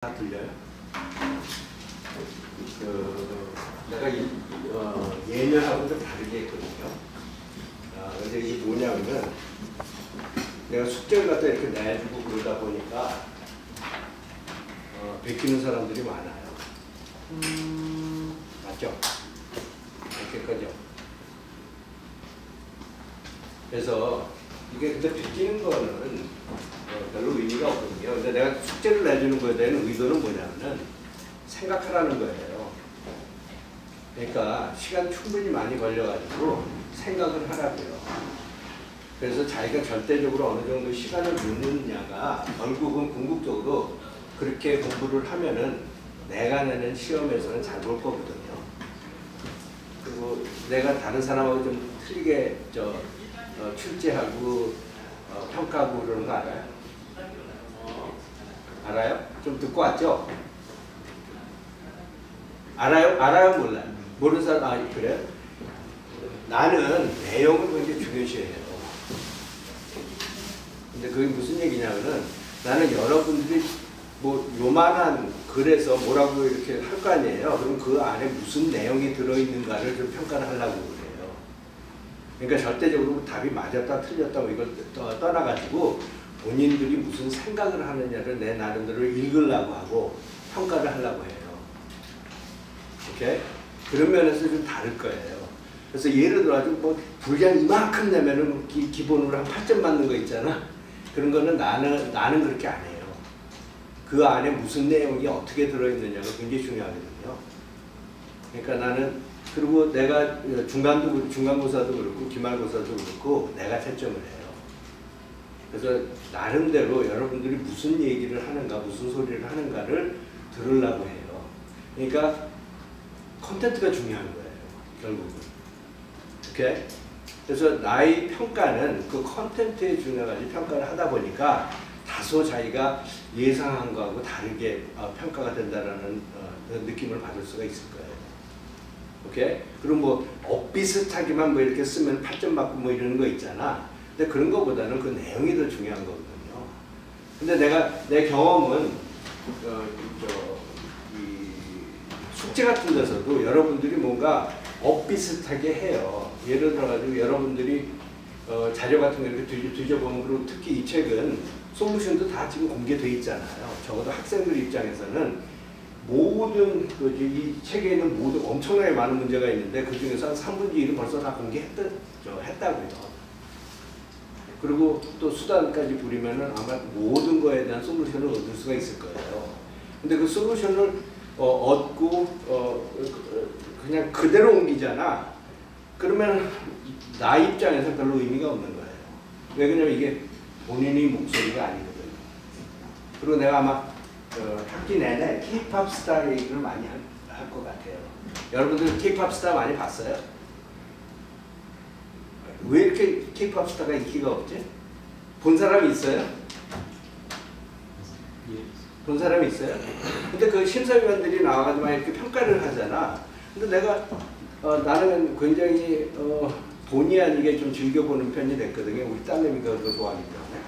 다 들려요? 내가 예년하고 좀 다르게 했거든요. 근데 이게 뭐냐면 내가 숙제를 갖다 이렇게 내주고 그러다 보니까 베끼는 사람들이 많아요. 맞죠? 이렇게까지요. 그래서 이게 근데 베끼는 거는 별로 의미가 없거든요. 근데 내가 숙제를 내주는 거에 대한 의도는 뭐냐면은 생각하라는 거예요. 그러니까 시간 충분히 많이 걸려가지고 생각을 하라고요. 그래서 자기가 절대적으로 어느 정도 시간을 넣느냐가 결국은 궁극적으로 그렇게 공부를 하면은 내가 내는 시험에서는 잘 볼 거거든요. 그리고 내가 다른 사람하고 좀 틀리게 출제하고 평가하고 그러는 거 알아요? 알아요? 좀 듣고 왔죠? 알아요? 알아요? 몰라요? 모르는 사람, 그래요? 나는 내용을 굉장히 중요시해요. 근데 그게 무슨 얘기냐면은 나는 여러분들이 뭐 요만한 글에서 뭐라고 이렇게 할 거 아니에요? 그럼 그 안에 무슨 내용이 들어있는가를 좀 평가를 하려고 그래요. 그러니까 절대적으로 답이 맞았다 틀렸다 뭐 이걸 떠나가지고 본인들이 무슨 생각을 하느냐를 내 나름대로 읽으려고 하고 평가를 하려고 해요. 오케이? 그런 면에서 좀 다를 거예요. 그래서 예를 들어 뭐 분량 이만큼 내면은 기본으로 한 8점 맞는 거 있잖아. 그런 거는 나는 그렇게 안 해요. 그 안에 무슨 내용이 어떻게 들어있느냐가 굉장히 중요하거든요. 그러니까 나는 그리고 내가 중간고사도 그렇고 기말고사도 그렇고 내가 채점을 해요. 그래서 나름대로 여러분들이 무슨 얘기를 하는가 무슨 소리를 하는가를 들으려고 해요. 그러니까 콘텐츠가 중요한 거예요. 결국은. 오케이? 그래서 나의 평가는 그 콘텐츠에 중요하게 평가를 하다 보니까 다소 자기가 예상한 거하고 다르게 평가가 된다는 느낌을 받을 수가 있을 거예요. 오케이? 그리고 뭐 비슷하게만 뭐 이렇게 쓰면 8점 받고 뭐 이런 거 있잖아. 근데 그런 거보다는 그 내용이 더 중요한 거거든요. 근데 내 경험은 이 숙제 같은 데서도 여러분들이 뭔가 비슷하게 해요. 예를 들어가지고 여러분들이 자료 같은 거 이렇게 뒤져보면 그리고 특히 이 책은 솔루션도 다 지금 공개되어 있잖아요. 적어도 학생들 입장에서는 모든 이 책에 있는 모든 엄청나게 많은 문제가 있는데 그 중에서 한 3분의 1은 벌써 다 공개했다고요. 그리고 또 수단까지 부리면은 아마 모든 거에 대한 솔루션을 얻을 수가 있을 거예요. 근데 그 솔루션을 얻고 그냥 그대로 옮기잖아. 그러면 나 입장에서 별로 의미가 없는 거예요. 왜 그러냐면 이게 본인의 목소리가 아니거든요. 그리고 내가 아마 학기 내내 K-POP 스타 얘기를 많이 할 것 같아요. 여러분들 K-POP 스타 많이 봤어요? 왜 이렇게 K-POP 스타가 인기가 없지? 본 사람이 있어요? 본 사람이 있어요? 근데 그 심사위원들이 나와가지고 이렇게 평가를 하잖아. 근데 내가 나는 굉장히 본의 아니게 좀 즐겨보는 편이 됐거든요. 우리 딸내미가 그거 좋아하기 때문에.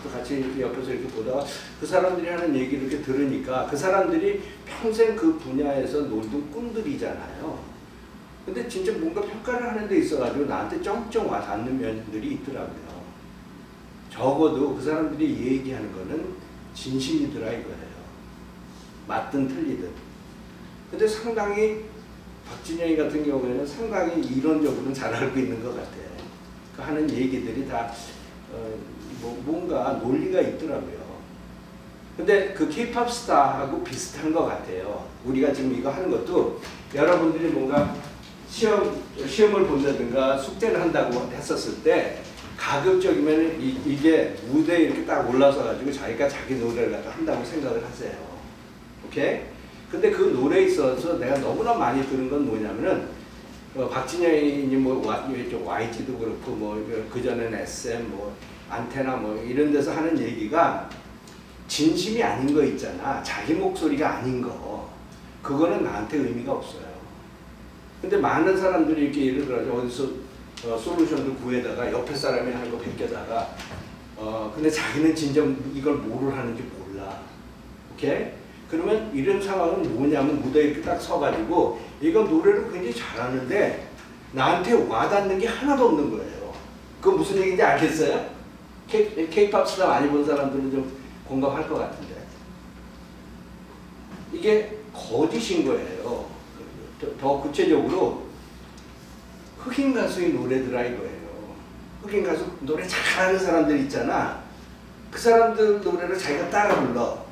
또 같이 이렇게 옆에서 이렇게 보다가 그 사람들이 하는 얘기를 이렇게 들으니까 그 사람들이 평생 그 분야에서 놀던 꿈들이잖아요. 근데 진짜 뭔가 평가를 하는 데 있어가지고 나한테 쩡쩡 와 닿는 면들이 있더라고요. 적어도 그 사람들이 얘기하는 거는 진심이더라 이거예요. 맞든 틀리든. 근데 상당히 박진영이 같은 경우에는 상당히 이론적으로는 잘 알고 있는 것 같아요. 그 하는 얘기들이 다 뭔가 논리가 있더라고요. 근데 그 K-POP 스타하고 비슷한 것 같아요. 우리가 지금 이거 하는 것도 여러분들이 뭔가 시험을 본다든가 숙제를 한다고 했었을 때 가급적이면 이게 무대에 이렇게 딱 올라서 가지고 자기가 자기 노래를 갖다 한다고 생각을 하세요. 오케이? 근데 그 노래에 있어서 내가 너무나 많이 들은 건 뭐냐면은 박진영이 뭐 YG도 그렇고 뭐 그전에는 SM 뭐 안테나 뭐 이런 데서 하는 얘기가 진심이 아닌 거 있잖아. 자기 목소리가 아닌 거. 그거는 나한테 의미가 없어요. 근데 많은 사람들이 이렇게 예를 들어 어디서 솔루션을 구해다가 옆에 사람이 하는 거 베껴다가 근데 자기는 진짜 이걸 뭐를 하는지 몰라. 오케이? 그러면 이런 상황은 뭐냐면 무대에 이렇게 딱 서가지고 얘가 노래를 굉장히 잘하는데 나한테 와닿는 게 하나도 없는 거예요. 그건 무슨 얘기인지 알겠어요? K-pop 스타 많이 본 사람들은 좀 공감할 것 같은데 이게 거짓인 거예요. 더 구체적으로 흑인 가수의 노래들아 이거예요. 흑인 가수 노래 잘하는 사람들 있잖아. 그 사람들 노래를 자기가 따라 불러.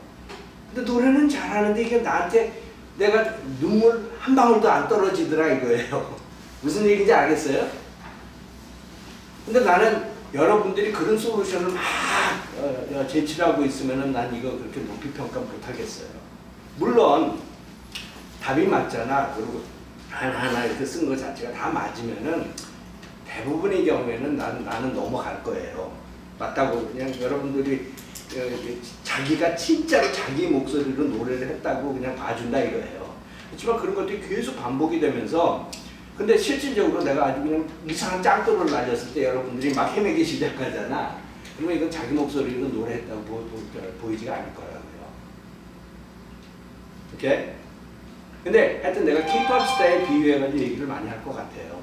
근데 노래는 잘하는데 이게 나한테 내가 눈물 한 방울도 안 떨어지더라 이거예요. 무슨 얘기인지 알겠어요? 근데 나는 여러분들이 그런 솔루션을 막 제출하고 있으면은 난 이거 그렇게 높이 평가 못 하겠어요. 물론 답이 맞잖아. 그리고 하나하나 이렇게 쓴 거 자체가 다 맞으면은 대부분의 경우에는 나는 넘어갈 거예요. 맞다고 그냥 여러분들이 자기가 진짜로 자기 목소리로 노래를 했다고 그냥 봐준다 이거예요. 그렇지만 그런 것들이 계속 반복이 되면서 근데 실질적으로 내가 아주 그냥 이상한 짱돌을 날렸을 때 여러분들이 막 헤매기 시작하잖아. 그러면 이건 자기 목소리로 노래했다고 보이지가 않을 거라고요. 오케이? 근데 하여튼 내가 K-pop 스타에 비유해가지고 얘기를 많이 할 것 같아요.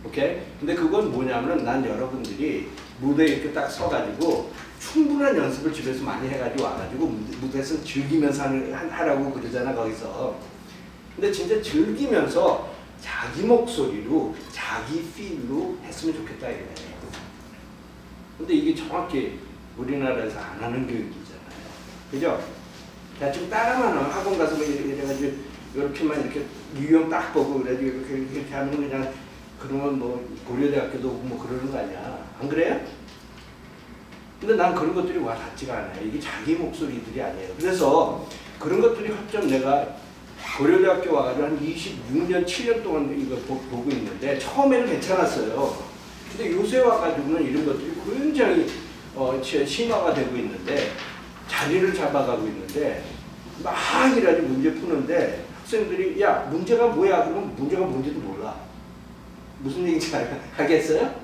오케이? 근데 그건 뭐냐면은 난 여러분들이 무대에 이렇게 딱 서가지고 충분한 연습을 집에서 많이 해가지고 와가지고 무대에서 즐기면서 하라고 그러잖아 거기서. 근데 진짜 즐기면서 자기 목소리로 자기 필로 했으면 좋겠다 이거예요. 근데 이게 정확히 우리나라에서 안 하는 교육이잖아요. 그죠? 대충 따라만 학원 가서 이래가지고 이렇게만 이렇게 유형 딱 보고 그래가지고 이렇게 하면 그냥 그러면 뭐 고려대학교도 뭐 그러는 거 아니야. 안 그래요? 근데 난 그런 것들이 와 닿지가 않아요. 이게 자기 목소리들이 아니에요. 그래서 그런 것들이 학점 내가 고려대학교 와가지고 한 26년, 7년 동안 이거 보고 있는데 처음에는 괜찮았어요. 근데 요새 와가지고는 이런 것들이 굉장히 심화가 되고 있는데 자리를 잡아가고 있는데 막 이라지 문제 푸는데 학생들이 야 문제가 뭐야? 그러면 문제가 뭔지도 몰라. 무슨 얘기인지 알겠어요?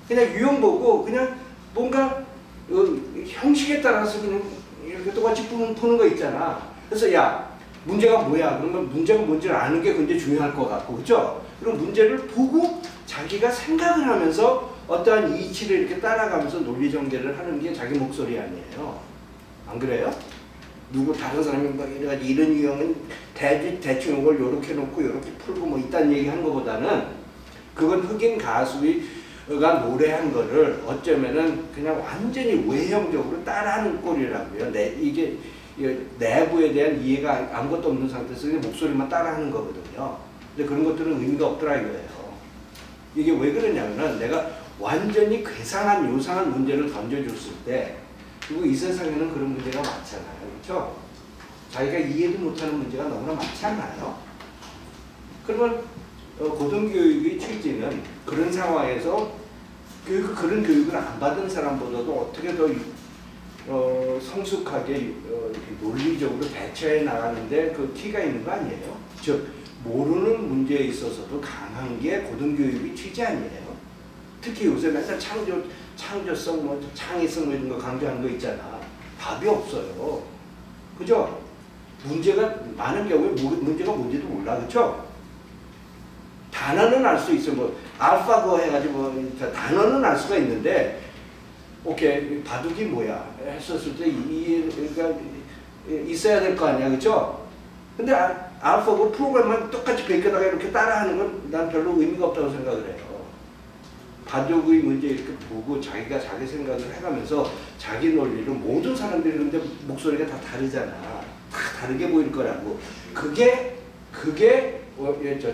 그냥 유형 보고 그냥 뭔가 형식에 따라서 그냥 이렇게 똑같이 푸는 거 있잖아. 그래서 야 문제가 뭐야? 그러면 문제가 뭔지를 아는 게 굉장히 중요할 것 같고, 그렇죠? 그럼 문제를 보고 자기가 생각을 하면서 어떠한 이치를 이렇게 따라가면서 논리 전개를 하는 게 자기 목소리 아니에요. 안 그래요? 누구 다른 사람이 막 이래가지고 이런 유형은 대충 이걸 요렇게 놓고 요렇게 풀고 뭐 이딴 얘기 하는 것보다는 그건 흑인 가수가 노래한 거를 어쩌면은 그냥 완전히 외형적으로 따라하는 꼴이라고요. 이게 내부에 대한 이해가 아무것도 없는 상태에서 목소리만 따라하는 거거든요. 근데 그런 것들은 의미가 없더라 이거예요. 이게 왜 그러냐면은 내가 완전히 괴상한 요상한 문제를 던져줬을 때 그리고 이 세상에는 그런 문제가 많잖아요. 그렇죠? 자기가 이해도 못하는 문제가 너무나 많지 않나요? 그러면 고등교육의 취지는 그런 상황에서 그런 교육을 안 받은 사람보다도 어떻게 더 성숙하게 논리적으로 대처해 나가는데 그 키가 있는 거 아니에요? 즉 모르는 문제에 있어서도 강한 게 고등교육의 취지 아니에요? 특히 요새 맨날 창조성, 뭐 창의성 이런 거 강조하는 거 있잖아. 답이 없어요. 그죠? 문제가 많은 경우에 문제가 뭔지도 몰라, 그렇죠? 단어는 알 수 있어. 뭐 알파고 해가지고 뭐 단어는 알 수가 있는데, 오케이 바둑이 뭐야 했었을 때 그러니까 있어야 될 거 아니야, 그렇죠? 근데 알파고 프로그램만 똑같이 베껴다가 이렇게 따라하는 건 난 별로 의미가 없다고 생각을 해요. 바둑의 문제 이렇게 보고 자기가 자기 생각을 해가면서 자기 논리로 모든 사람들이 근데 목소리가 다 다르잖아. 다 다르게 보일 거라고. 그게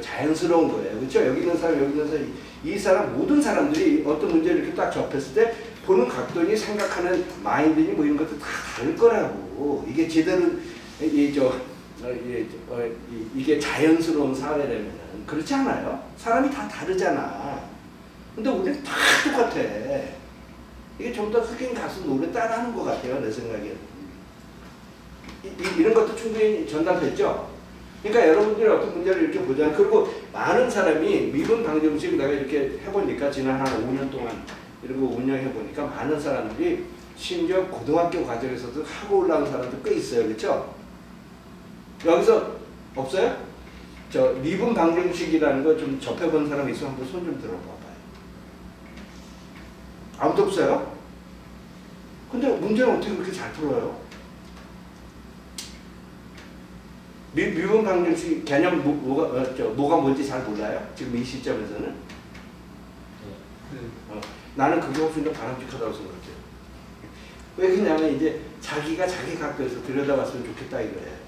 자연스러운 거예요. 그렇죠? 여기 있는 사람, 이 사람 모든 사람들이 어떤 문제를 이렇게 딱 접했을 때 보는 각도니 생각하는 마인드니 뭐 이런 것도 다 다를 거라고. 이게 제대로 이게 자연스러운 사회라면 그렇지 않아요? 사람이 다 다르잖아. 근데 우리는 다 똑같아. 이게 좀 더 흑인 가수 노래 따라하는 것 같아요, 내 생각에. 이런 것도 충분히 전달됐죠? 그러니까 여러분들이 어떤 문제를 이렇게 보잖아요. 그리고 많은 사람이 미분 방정식 내가 이렇게 해보니까 지난 한 5년 동안 이런 거 운영해보니까 많은 사람들이 심지어 고등학교 과정에서도 하고 올라온 사람도 꽤 있어요. 그렇죠? 여기서 없어요? 저 미분 방정식이라는 거 좀 접해본 사람 있으면 한번 손 좀 들어봐봐요. 아무도 없어요? 근데 문제는 어떻게 그렇게 잘 풀어요? 미분 방정식 개념 뭐가 뭔지 잘 몰라요? 지금 이 시점에서는? 나는 그게 훨씬 더 바람직하다고 생각해요. 왜 그러냐면 이제 자기가 자기 각도에서 들여다봤으면 좋겠다 이거예요.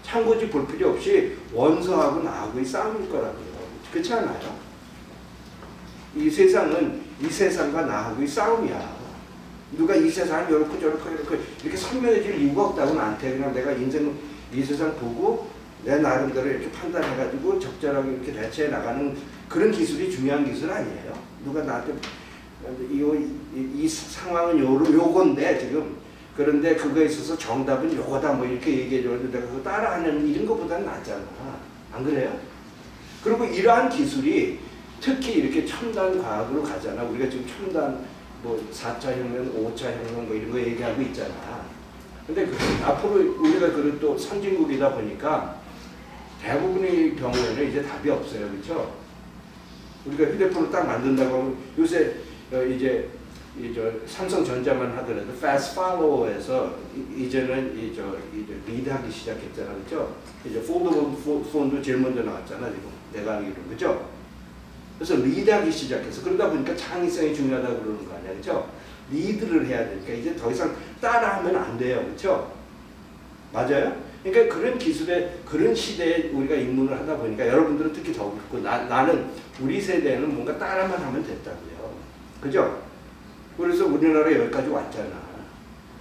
참고지 볼 필요 없이 원소하고 나하고의 싸움일 거라고요. 그렇지 않아요? 이 세상은 이 세상과 나하고의 싸움이야. 누가 이 세상을 이렇게 저렇게 이렇게 선명해질 이유가 없다고 나한테 그냥 내가 인생 이 세상 보고 내 나름대로 이렇게 판단해가지고 적절하게 이렇게 대처해 나가는 그런 기술이 중요한 기술 아니에요. 누가 나한테 이 상황은 요건데 지금 그런데 그거에 있어서 정답은 요거다 뭐 이렇게 얘기해줘도 내가 그거 따라하는 이런 것보다는 낫잖아. 안 그래요? 그리고 이러한 기술이 특히 이렇게 첨단 과학으로 가잖아. 우리가 지금 첨단 뭐 4차 혁명, 5차 혁명 뭐 이런 거 얘기하고 있잖아. 근데 앞으로 우리가 또 선진국이다 보니까 대부분의 경우에는 이제 답이 없어요. 그렇죠? 우리가 휴대폰을 딱 만든다고 하면 요새 이제 삼성전자만 하더라도 fast follower에서 이제는 이제 리드하기 시작했잖아. 그렇죠? 이제 폴더블 폰도 제일 먼저 나왔잖아. 지금 내가 알기로는. 그렇죠? 그래서 리드하기 시작해서 그러다 보니까 창의성이 중요하다고 그러는 거 아니야. 그렇죠? 리드를 해야 되니까 이제 더 이상 따라하면 안 돼요. 그렇죠? 맞아요? 그러니까 그런 기술에 그런 시대에 우리가 입문을 하다 보니까 여러분들은 특히 더 그렇고 나는 우리 세대는 뭔가 따라만 하면 됐다고요. 그죠? 그래서 우리나라 여기까지 왔잖아.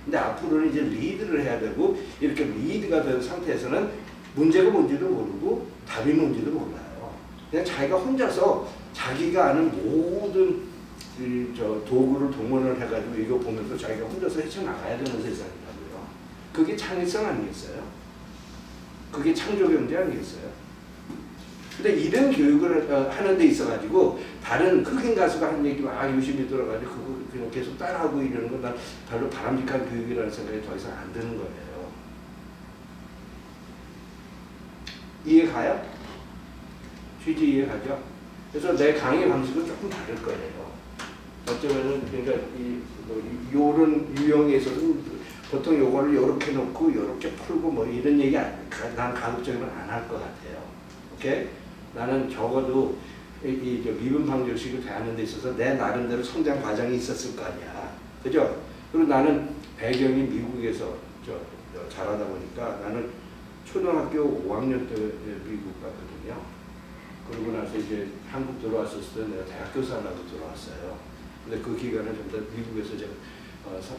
근데 앞으로는 이제 리드를 해야 되고 이렇게 리드가 된 상태에서는 문제가 뭔지도 모르고 답이 뭔지도 몰라요. 그냥 자기가 혼자서 자기가 아는 모든 도구를 동원을 해가지고 이거 보면서 자기가 혼자서 헤쳐나가야 되는 세상이라고요. 그게 창의성 아니겠어요? 그게 창조경제 아니겠어요? 근데 이런 교육을 하는 데 있어가지고 다른 흑인 가수가 한 얘기 막 유심히 들어가지고 그거 그냥 계속 따라하고 이러는 건 난 별로 바람직한 교육이라는 생각이 더 이상 안 드는 거예요. 이해 가요? 취지 이해 가죠? 그래서 내 강의 방식은 조금 다를 거예요. 어쩌면은 그러니까 요런 유형에 있어서는 보통 요거를 요렇게 놓고 요렇게 풀고 뭐 이런 얘기 난 가급적이면 안 할 것 같아요. 오케이? 나는 적어도 미분 방정식을 대하는 데 있어서 내 나름대로 성장 과정이 있었을 거 아니야. 그죠? 그리고 나는 배경이 미국에서 자라다 보니까 나는 초등학교 5학년 때 미국 갔거든요. 그러고 나서 이제 한국 들어왔었을 때 내가 대학교 살라고 들어왔어요. 근데 그 기간에 좀 더 미국에서 제가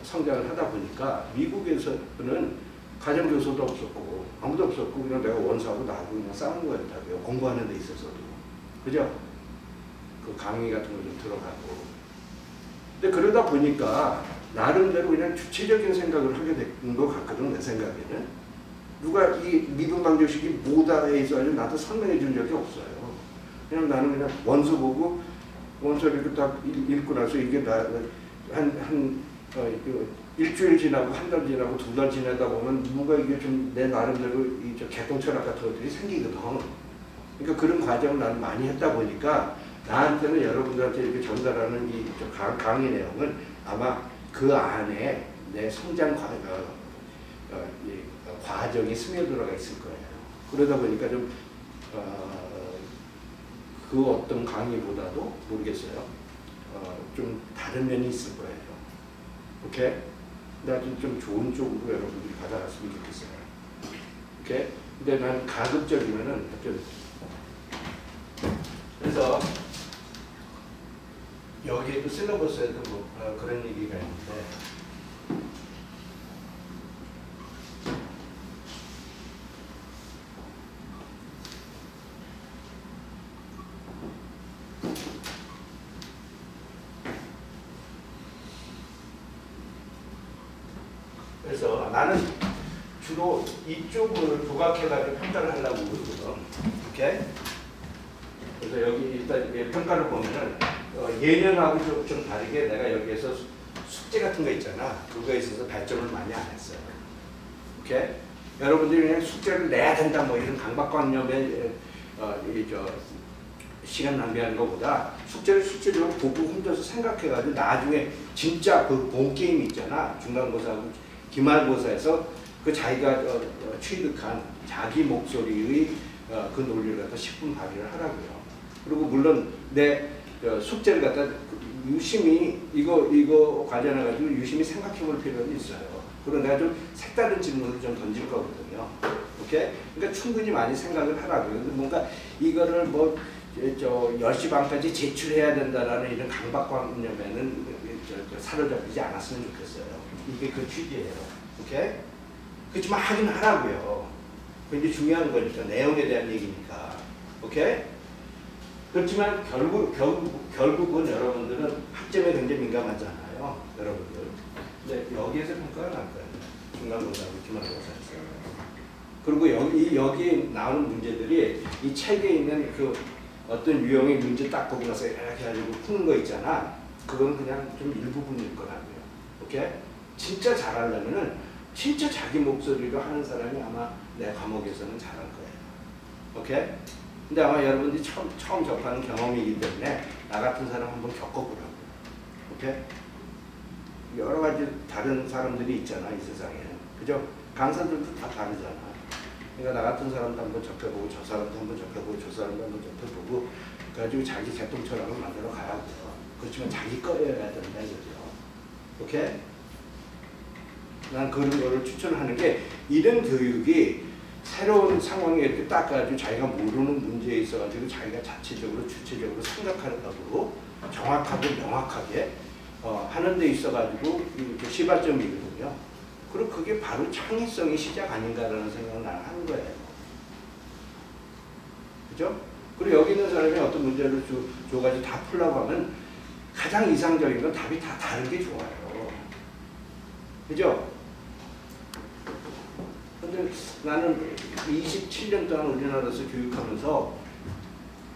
성장을 하다 보니까 미국에서는 가정교사도 없었고 아무도 없었고 그냥 내가 원수하고 나하고 그냥 싸우는 거였다고요. 공부하는 데 있어서도. 그죠? 그 강의 같은 거 좀 들어가고. 근데 그러다 보니까 나름대로 그냥 주체적인 생각을 하게 된 것 같거든. 내 생각에는. 누가 이 미분 방정식이 뭐다에 있어서 나한테 설명해 준 적이 없어요. 그냥 나는 그냥 원수 보고 원서를 이렇게 딱 읽고 나서 이게 일주일 지나고 한 달 지나고 두 달 지나다 보면 뭔가 이게 좀 내 나름대로 개똥 철학 같은 것들이 생기거든. 그러니까 그런 과정을 나는 많이 했다 보니까 나한테는 여러분들한테 이렇게 전달하는 이 강의 내용은 아마 그 안에 내 성장 과정이 스며들어가 있을 거예요. 그러다 보니까 좀 그 어떤 강의보다도 모르겠어요. 좀 다른 면이 있을 거예요. 오케이? 나 좀 좋은 쪽으로 여러분들이 받아갔으면 좋겠어요. 오케이? 근데 난 가급적이면은 그래서 여기에도 실러버스에도 뭐 그런 얘기가 있는데 그래서 나는 주로 이쪽을 부각해가지고 평가를 하려고 그러거든. 오케이? 그래서 여기 일단 평가를 보면은 예년하고 좀 다르게 내가 여기에서 숙제 같은 거 있잖아. 그거에 있어서 발전을 많이 안 했어요. 오케이? 여러분들이 그냥 숙제를 내야 된다 뭐 이런 강박관념에 시간 낭비하는 것보다 숙제를 실질적으로 보고 혼자서 생각해가지고 나중에 진짜 그 본 게임 있잖아. 중간고사하고 기말고사에서 그 자기가 취득한 자기 목소리의 그 논리를 갖다 10분 발휘를 하라고요. 그리고 물론 내 숙제를 갖다 유심히 이거 관련해가지고 유심히 생각해볼 필요는 있어요. 그리고 내가 좀 색다른 질문을 좀 던질 거거든요. 오케이? 그러니까 충분히 많이 생각을 하라고요. 근데 뭔가 이거를 뭐 10시 반까지 제출해야 된다라는 이런 강박관념에는 사로잡히지 않았으면 좋겠어요. 이게 그 취지예요. 오케이? 그렇지만 하긴 하라고요. 그게 중요한 거니까. 내용에 대한 얘기니까. 오케이? 그렇지만 결국은 여러분들은 학점에 굉장히 민감하잖아요. 여러분들. 근데 여기에서 평가가 날 거예요. 중간고사하고 기말고사에서. 그리고 여기 나오는 문제들이 이 책에 있는 그 어떤 유형의 문제 딱 보고 나서 이렇게 해가지고 푸는 거 있잖아. 그건 그냥 좀 일부분일 거라고요. 오케이? 진짜 잘하려면은 진짜 자기 목소리로 하는 사람이 아마 내 과목에서는 잘할 거예요. 오케이? 근데 아마 여러분들이 처음 접하는 경험이기 때문에 나 같은 사람 한번 겪어보라고요. 오케이? 여러 가지 다른 사람들이 있잖아, 이 세상에는. 그죠? 강사들도 다 다르잖아. 그러니까 나 같은 사람도 한번 접해보고, 저 사람도 한번 접해보고, 저 사람도 한번 접해보고, 그래가지고 자기 개똥 철학을 만들어 가야 돼요. 그렇지만 자기 거여야 된다, 이거죠. 오케이? 난 그런 거를 추천하는 게, 이런 교육이 새로운 상황에 이렇게 딱 가지고 자기가 모르는 문제에 있어가지고 자기가 자체적으로, 주체적으로 생각하고, 정확하고 명확하게 하는 데 있어가지고 이렇게 시발점이거든요. 그리고 그게 바로 창의성의 시작 아닌가라는 생각을 나는 하는 거예요. 그죠? 그리고 여기 있는 사람이 어떤 문제를 줘가지고 다 풀라고 하면 가장 이상적인 건 답이 다 다른 게 좋아요. 그죠? 근데 나는 27년 동안 우리나라에서 교육하면서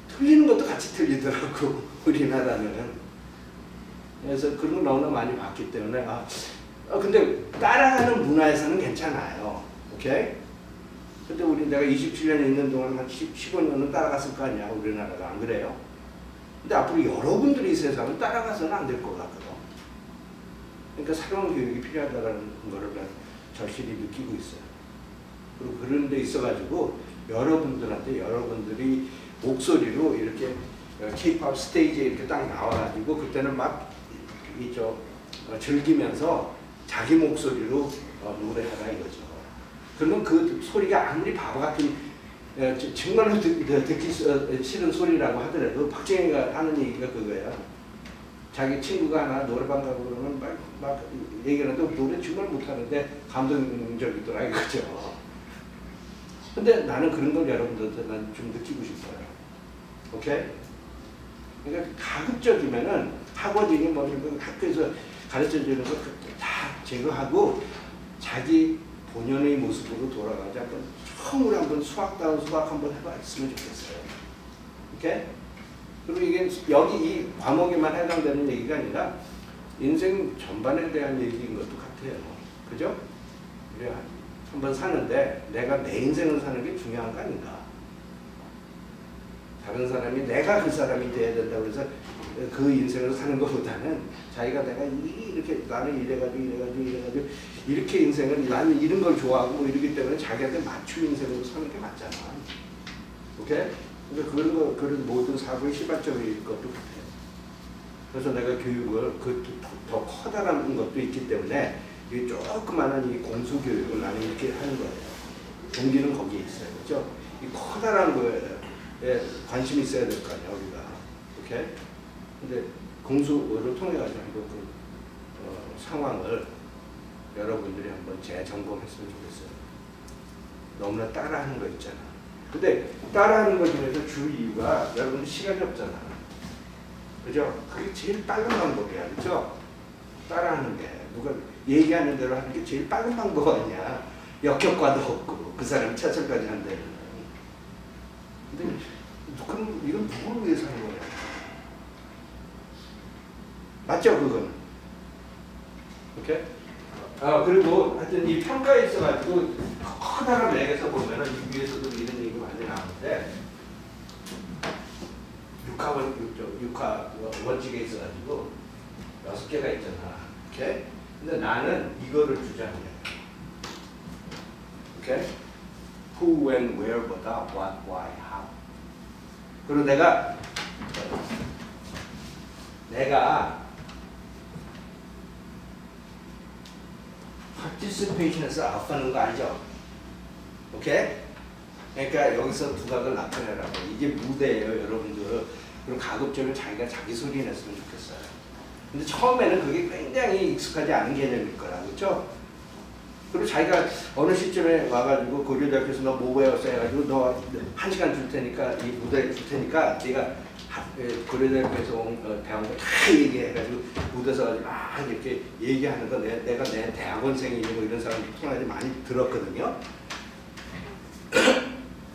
틀리는 것도 같이 틀리더라고, 우리나라는. 그래서 그런 거 너무나 많이 봤기 때문에 근데 따라가는 문화에서는 괜찮아요. 오케이? 근데 내가 27년 있는 동안 한 15년은 따라갔을 거 아니야, 우리나라가. 안 그래요? 근데 앞으로 여러분들이 이 세상을 따라가서는 안 될 것 같거든. 그러니까 새로운 교육이 필요하다는 거를 절실히 느끼고 있어요. 그리고 그런 데 있어가지고 여러분들한테 여러분들이 목소리로 이렇게 K-POP 스테이지에 이렇게 딱 나와가지고 그때는 막 즐기면서 자기 목소리로 노래하라 이거죠. 그러면 그 소리가 아무리 바보 같은 정말로 듣기 싫은 소리라고 하더라도 박정희가 하는 얘기가 그거예요. 자기 친구가 하나 노래방 가고 그러면 막 얘기하는데 노래 정말 못하는데 감동적이더라 이거죠. 근데 나는 그런 걸 여러분들한테 난 좀 느끼고 싶어요. 오케이? 그러니까 가급적이면은 학원이니 뭐 학교에서 가르쳐주는 거 다 제거하고 자기 본연의 모습으로 돌아가자. 한번 처음으로 한번 수학다운 수학 한번 해봤으면 좋겠어요. 오케이? 그리고 이게 여기 이 과목에만 해당되는 얘기가 아니라 인생 전반에 대한 얘기인 것도 같아요. 그죠? 우리가 한번 사는데 내가 내 인생을 사는 게 중요한 거 아닌가? 다른 사람이 내가 그 사람이 돼야 된다고 해서 그 인생을 사는 것보다는 자기가 내가 이렇게 나는 이래가지고 이렇게 인생을 나는 이런 걸 좋아하고 뭐 이러기 때문에 자기한테 맞춤 인생으로 사는 게 맞잖아. 오케이? 그러니까 그런 모든 사고의 시발점일 것도 같아요. 그래서 내가 교육을 더 커다란 것도 있기 때문에 이 조그마한 이 공수 교육을 나는 이렇게 하는 거예요. 동기는 거기에 있어요. 그죠? 이 커다란 거에 관심이 있어야 될 거 아니야, 우리가. 오케이? 근데 공수를 통해가지고 한번 그 상황을 여러분들이 한번 재점검했으면 좋겠어요. 너무나 따라하는 거 있잖아. 근데 따라하는 것 중에서 주 이유가 여러분들 시간이 없잖아. 그죠? 그게 제일 빠른 방법이야. 그죠? 따라하는 게. 누가 얘기하는 대로 하는 게 제일 빠른 방법 아니야. 역효과도 없고 그 사람이 차철까지 한다는. 근데 그럼 이건 누구를 위해서 하는 거야? 맞죠, 그건? 오케이? 그리고 하여튼 이 평가에 있어가지고 커다란 맥에서 보면은 이 위에서도 이런 얘기 많이 나오는데 육하 원칙에 있어가지고 6개가 있잖아. 오케이? 근데 나는 이거를 주장해. 오케이? Who, when, where보다 what, why, how. 그리고 내가 participation에서 아웃하는 거 알죠? 오케이? 그러니까 여기서 두각을 나타내라고. 이게 무대예요, 여러분들. 그럼 가급적이면 자기가 자기 소리 냈으면 좋겠어요. 근데 처음에는 그게 굉장히 익숙하지 않은 개념일 거라, 그렇죠? 그리고 자기가 어느 시점에 와가지고 고려대학교에서 너 뭐 배웠어 해가지고 너 1시간 줄 테니까 이 무대에 줄 테니까 네가 고려대학교에서 배운 거 다 얘기해가지고 무대에서 막 이렇게 얘기하는 거 내가 내 대학원생이 뭐 이런 사람들 통화를 많이 들었거든요.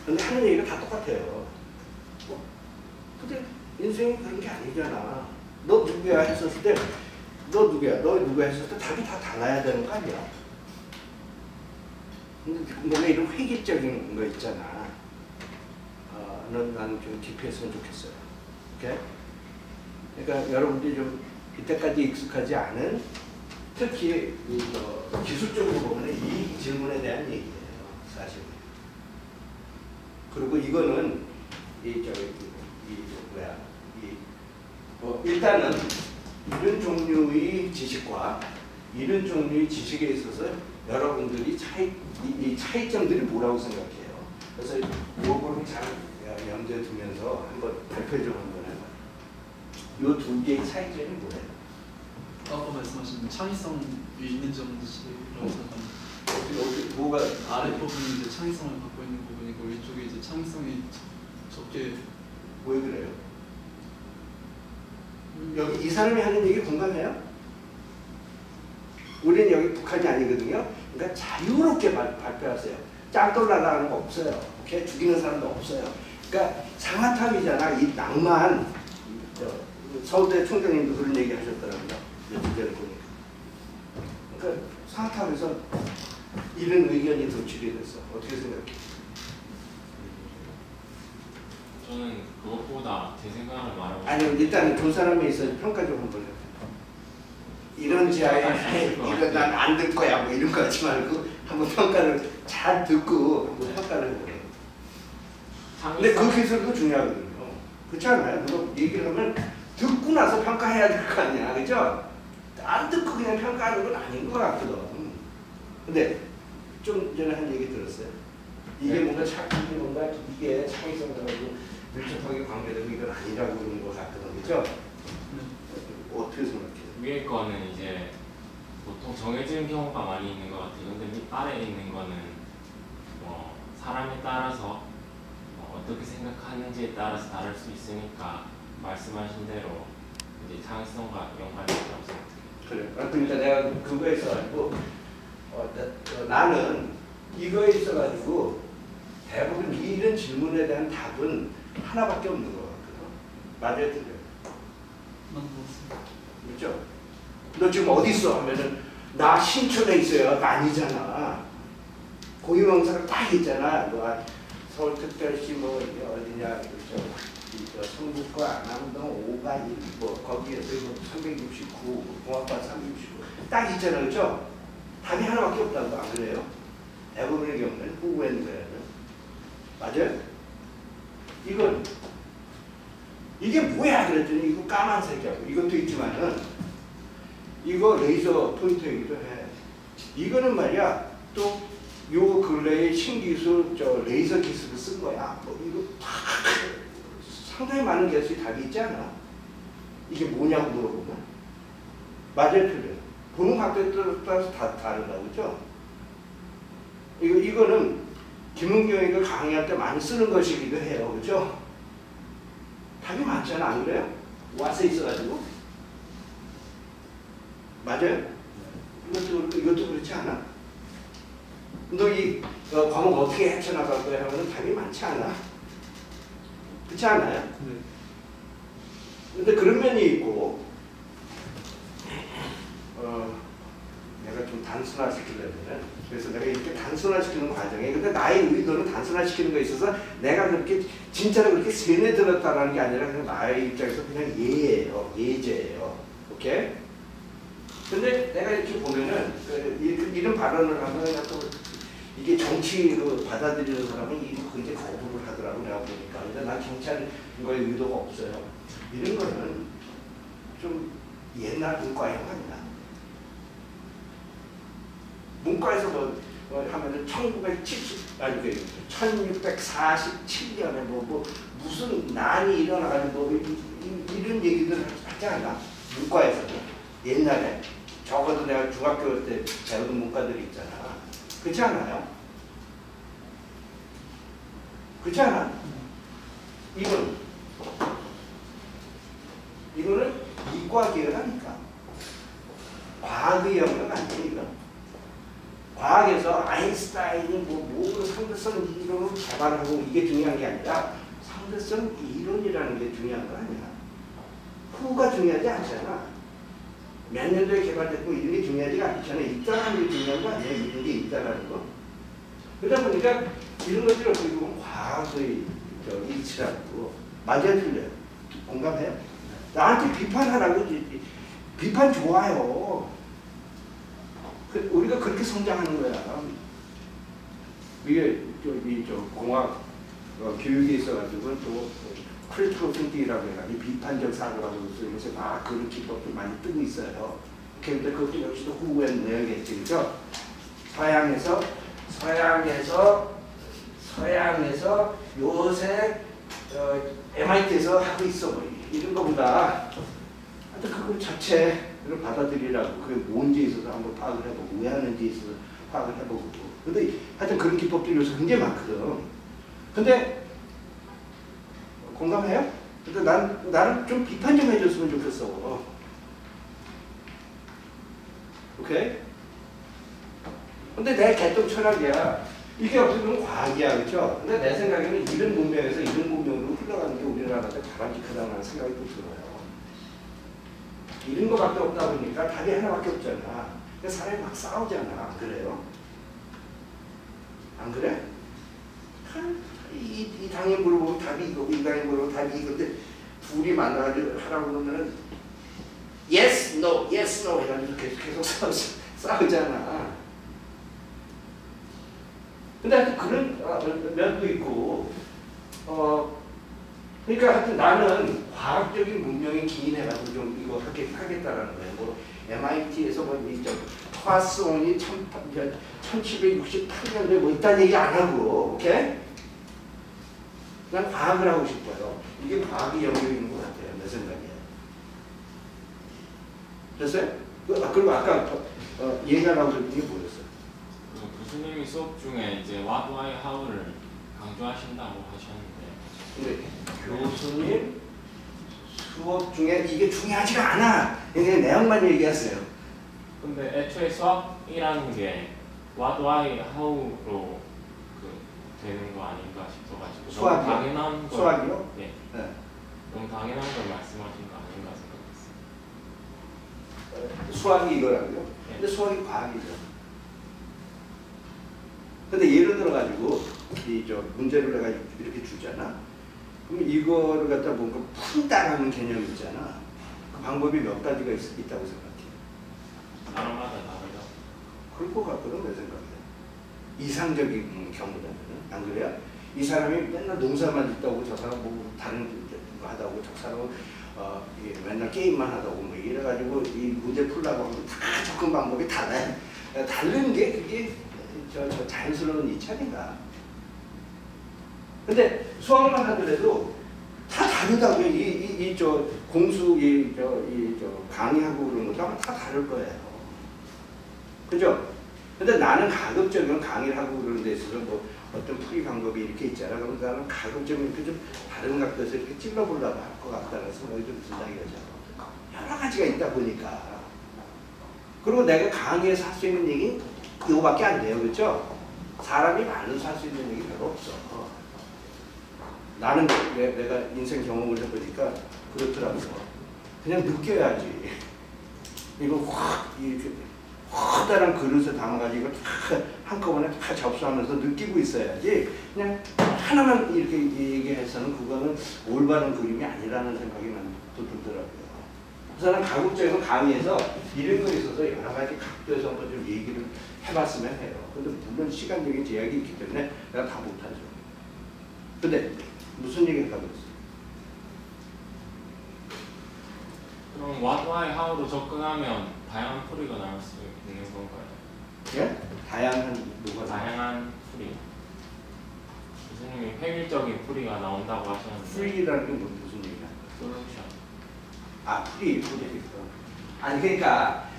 근데 하는 얘기가 다 똑같아요. 근데 인생은 그런 게 아니잖아. 너 누구야 했었을 때 너 누구야? 너 누구야 했었을 때 답이 다 달라야 되는 거 아니야? 근데 뭔가 이런 획일적인 거 있잖아. 나는 좀 깊이 했으면 좋겠어요. 오케이? 그러니까 여러분들이 좀 이때까지 익숙하지 않은 특히 기술적으로 보면 이 질문에 대한 얘기예요. 사실. 그리고 이거는 일단은 이런 종류의 지식과 이런 종류의 지식에 있어서 여러분들이 이 차이점들이 뭐라고 생각해요? 그래서 이거를 잘 염두에 두면서 한번 발표 좀 한번 해봐요. 이 두 개의 차이점이 뭐예요? 아까 말씀하신 창의성 있는 정도라고 생각합니다. 어떻게 뭐가 아래 부분이 이제 창의성을 갖고 있는 부분이고 위쪽에 이제 창의성이 적게. 왜 그래요? 여기 이 사람이 하는 얘기 공감해요? 우리는 여기 북한이 아니거든요. 그러니까 자유롭게 발표하세요. 짱돌 날아가는 거 없어요. 오케이? 죽이는 사람도 없어요. 그러니까 상하탑이잖아. 이 낭만. 서울대 총장님도 그런 얘기 하셨더라고요. 며칠 전에 보니까. 그러니까 상하탑에서 이런 의견이 도출이 됐어. 어떻게 생각해? 저는 그것보다 제 생각을 말하고 아니 일단 두 사람에 있어 평가 좀 한번 해요. 이런 지하에 이런 난 안 들 거야 뭐 이런 거 하지 말고 한번 평가를 잘 듣고 한번 평가를 해보래요. 근데 그 기술도 중요하거든요. 그렇지 않아요? 누가 얘기를 하면 듣고 나서 평가해야 될 거 아니야, 그죠? 안 듣고 그냥 평가하는 건 아닌 것 같거든. 근데 좀 전에 한 얘기 들었어요. 이게 뭔가 이게 창의성 가지고 밀접하게 관계되고 이건 아니라고 그러는 것 같거든, 그죠? 어떻게 생각해요? 위에 거는 이제 보통 정해진 경우가 많이 있는 것 같아요. 근데 밑 아래에 있는 거는 뭐 사람에 따라서 어떻게 생각하는지에 따라서 다를 수 있으니까 말씀하신 대로 이제 창의성과 연관이 있다고 생각해요. 그래. 그러니까 내가 그거에 있어가지고 나는 이거에 있어가지고 대부분 이런 질문에 대한 답은 하나밖에 없는 것 같거든. 맞아요, 틀려요? 그렇죠? 너 지금 어디 있어? 하면은 나 신촌에 있어요. 아니잖아. 고유명사가 딱 있잖아. 뭐 서울특별시 뭐 어디냐, 그렇죠? 성북과 안암동 5가 1, 뭐 거기에서 369, 공학과 369 딱 있잖아, 그렇죠? 답이 하나밖에 없다고 안 그래요? 대부분의 경우는 후보에는 맞아요? 이건 이게 뭐야 그랬더니 이거 까만색이라고. 이것도 있지만은 이거 레이저 포인터이기도 해. 이거는 말이야 또 요 근래의 신기술 레이저 기술을 쓴 거야. 뭐 이거 상당히 많은 개수의 답이 있지 않아? 이게 뭐냐고 물어보면 맞아요, 틀려요? 보는 각도에 따라서 다 다르다고 그죠? 이거는 김은경이가 강의할 때 많이 쓰는 것이기도 해요, 그죠? 답이 많잖아, 안 그래요? 와서 있어가지고 맞아요? 이것도 그렇지 않아? 너 이 과목 어떻게 헤쳐나갈 거야 하면 답이 많지 않아? 그렇지 않아요? 네. 근데 그런 면이 있고 내가 좀 단순화시키려면은 그래서 내가 이렇게 단순화시키는 과정에 근데 나의 의도는 단순화시키는 거에 있어서 내가 그렇게 진짜로 그렇게 세뇌 들었다라는 게 아니라 그냥 나의 입장에서 그냥 예제예요. 오케이? 근데 내가 이렇게 보면은 이런 발언을 하면 또 이게 정치로 받아들이는 사람은 이거 굉장히 거부를 하더라고 내가 보니까. 근데 난 정치하는 거에 의도가 없어요. 이런 거는 좀 옛날 문과형 아니야. 문과에서 뭐 하면은 1647년에 뭐 무슨 난이 일어나가지고 뭐 이런 얘기들 하지 않나? 문과에서는 옛날에 적어도 내가 중학교 때 배우던 문과들이 있잖아. 그렇지 않아요? 그렇지 않아? 이거는 이과 계열하니까 과학의 영역 아니에요. 이거. 과학에서 아인슈타인이 뭐 상대성 이론을 개발하고 이게 중요한 게 아니라 상대성 이론이라는 게 중요한 거 아니야. 후가 중요하지 않잖아. 몇 년도에 개발됐고 이런 게 중요하지가 않잖아. 있다라는 게 중요한 거 아니야. 이런 게 있다라는 거. 그러다 보니까 이런 것들을 어떻게 보면 과학의 이치라고. 맞아요, 틀려요? 공감해요? 나한테 비판하라고. 비판 좋아요. 우리가 그렇게 성장하는 거야. 이게 공학 교육에 있어가지고 또 크리티컬 띵킹이라고 해가지고 비판적 사고라고 요새 막 그런 기법도 많이 뜨고 있어요. 그런데 그것도 역시도 후에 내야겠지, 그죠? 서양에서 요새 MIT에서 하고 있어. 이런 거보다 하여튼 그거 자체를 받아들이라고 그게 뭔지에 있어서 한번 파악을 해보고 왜 하는지에 있어서 파악을 해보고. 근데 하여튼 그런 기법들이 요새 굉장히 많거든. 근데 공감해요? 근데 나는 좀 비판 좀 해줬으면 좋겠어. 오케이? 근데 내 개똥 철학이야. 이게 어떻게 보면 과학이야, 그렇죠? 근데 내 생각에는 이런 문명에서 이런 문명으로 흘러가는 게 우리나라한테 바람직하다는 생각이 또 들어요. 이런 거밖에 없다 보니까 답이 하나밖에 없잖아. 사람이 막 싸우잖아. 안 그래요? 안 그래? 이 당에 물어보면 답이 이거고 이 당에 물어보면 답이 이건데 둘이 만나가지고 하라고 그러면은 yes, no, yes, no 해가지고 계속 싸우잖아. 근데 하여튼 그런 면도 있고 그러니까 하여튼 나는 과학적인 문명에 기인해가지고 좀 이거 하겠다라는 거예요. 뭐 MIT에서 뭐 화스온이 1768년도에 뭐 있다는 얘기 안 하고, 오케이? 난 과학을 하고 싶어요. 이게 과학의 영역인 것 같아요. 내 생각에. 됐어요? 그리고 아까 얘기하라고 했던 게 뭐였어요? 교수님이 수업 중에 이제 What, Why, How를 강조하신다고 하셨는데 교수님 수업 중에 이게 중요하지가 않아. 그냥 내용만 얘기하세요. 근데 애초에 수학이라는 게 What, Why, How로 되는 거 아닌가 싶어가지고 수학이요? 너무 당연한 걸 수학이요? 네. 네. 너무 당연한 걸 말씀하신 거 아닌가 생각했어요. 수학이 이거라고요? 네. 근데 수학이 과학이죠. 근데 예를 들어가지고 문제를 내가 이렇게 주잖아. 그럼 이거를 갖다 뭔가 푼다라는 개념이 있잖아. 그 방법이 몇 가지가 있다고 생각해요. 사람마다 다르죠. 그럴 것 같거든, 내 생각에. 이상적인 경우라면. 안 그래요? 이 사람이 맨날 농사만 짓다고 저 사람 뭐 다른 거 하다고 저 사람은 맨날 게임만 하다고 뭐 이래가지고 이 문제 풀라고 하면 다 접근 방법이 달라요. 다른 게 그게 저 자연스러운 이치 아닌가. 근데 수학만 하더라도 다 다르다고요. 저 공수 저 강의하고 그런 것도 아마 다 다를 거예요. 그죠? 근데 나는 가급적이면 강의를 하고 그러는 데 있어서 뭐 어떤 풀이 방법이 이렇게 있잖아. 그럼 나는 가급적이면 이렇게 좀 다른 각도에서 이렇게 찔러보려고 할 것 같다는 생각이 좀 든다 이거죠. 여러 가지가 있다 보니까. 그리고 내가 강의에서 할 수 있는 얘기 이거밖에 안 돼요. 그렇죠? 사람이 많아서 할 수 있는 얘기 별로 없어. 나는 내가 인생 경험을 해보니까 그렇더라고요. 그냥 느껴야지. 이거 확 이렇게 커다란 그릇에 담아가지고 다 한꺼번에 다 접수하면서 느끼고 있어야지 그냥 하나만 이렇게 얘기해서는 그거는 올바른 그림이 아니라는 생각이 또 들더라고요. 그래서 나는 가급적이면 강의에서 이런 거에 있어서 여러 가지 각도에서 한번 좀 얘기를 해봤으면 해요. 근데 물론 시간적인 제약이 있기 때문에 내가 다 못하죠. 근데 무슨 얘기를 하고 있어요? 그럼 what, why, how로 접근하면 다양한 풀이가 나올 수 있는 건가요? 예? 다양한 뭐가 다양한 풀이. 교수님이 획일적인 풀이가 나온다고 하셨는데. 프리라는 게 무슨 얘기야? 솔루션. 아, 프리. 아니 그러니까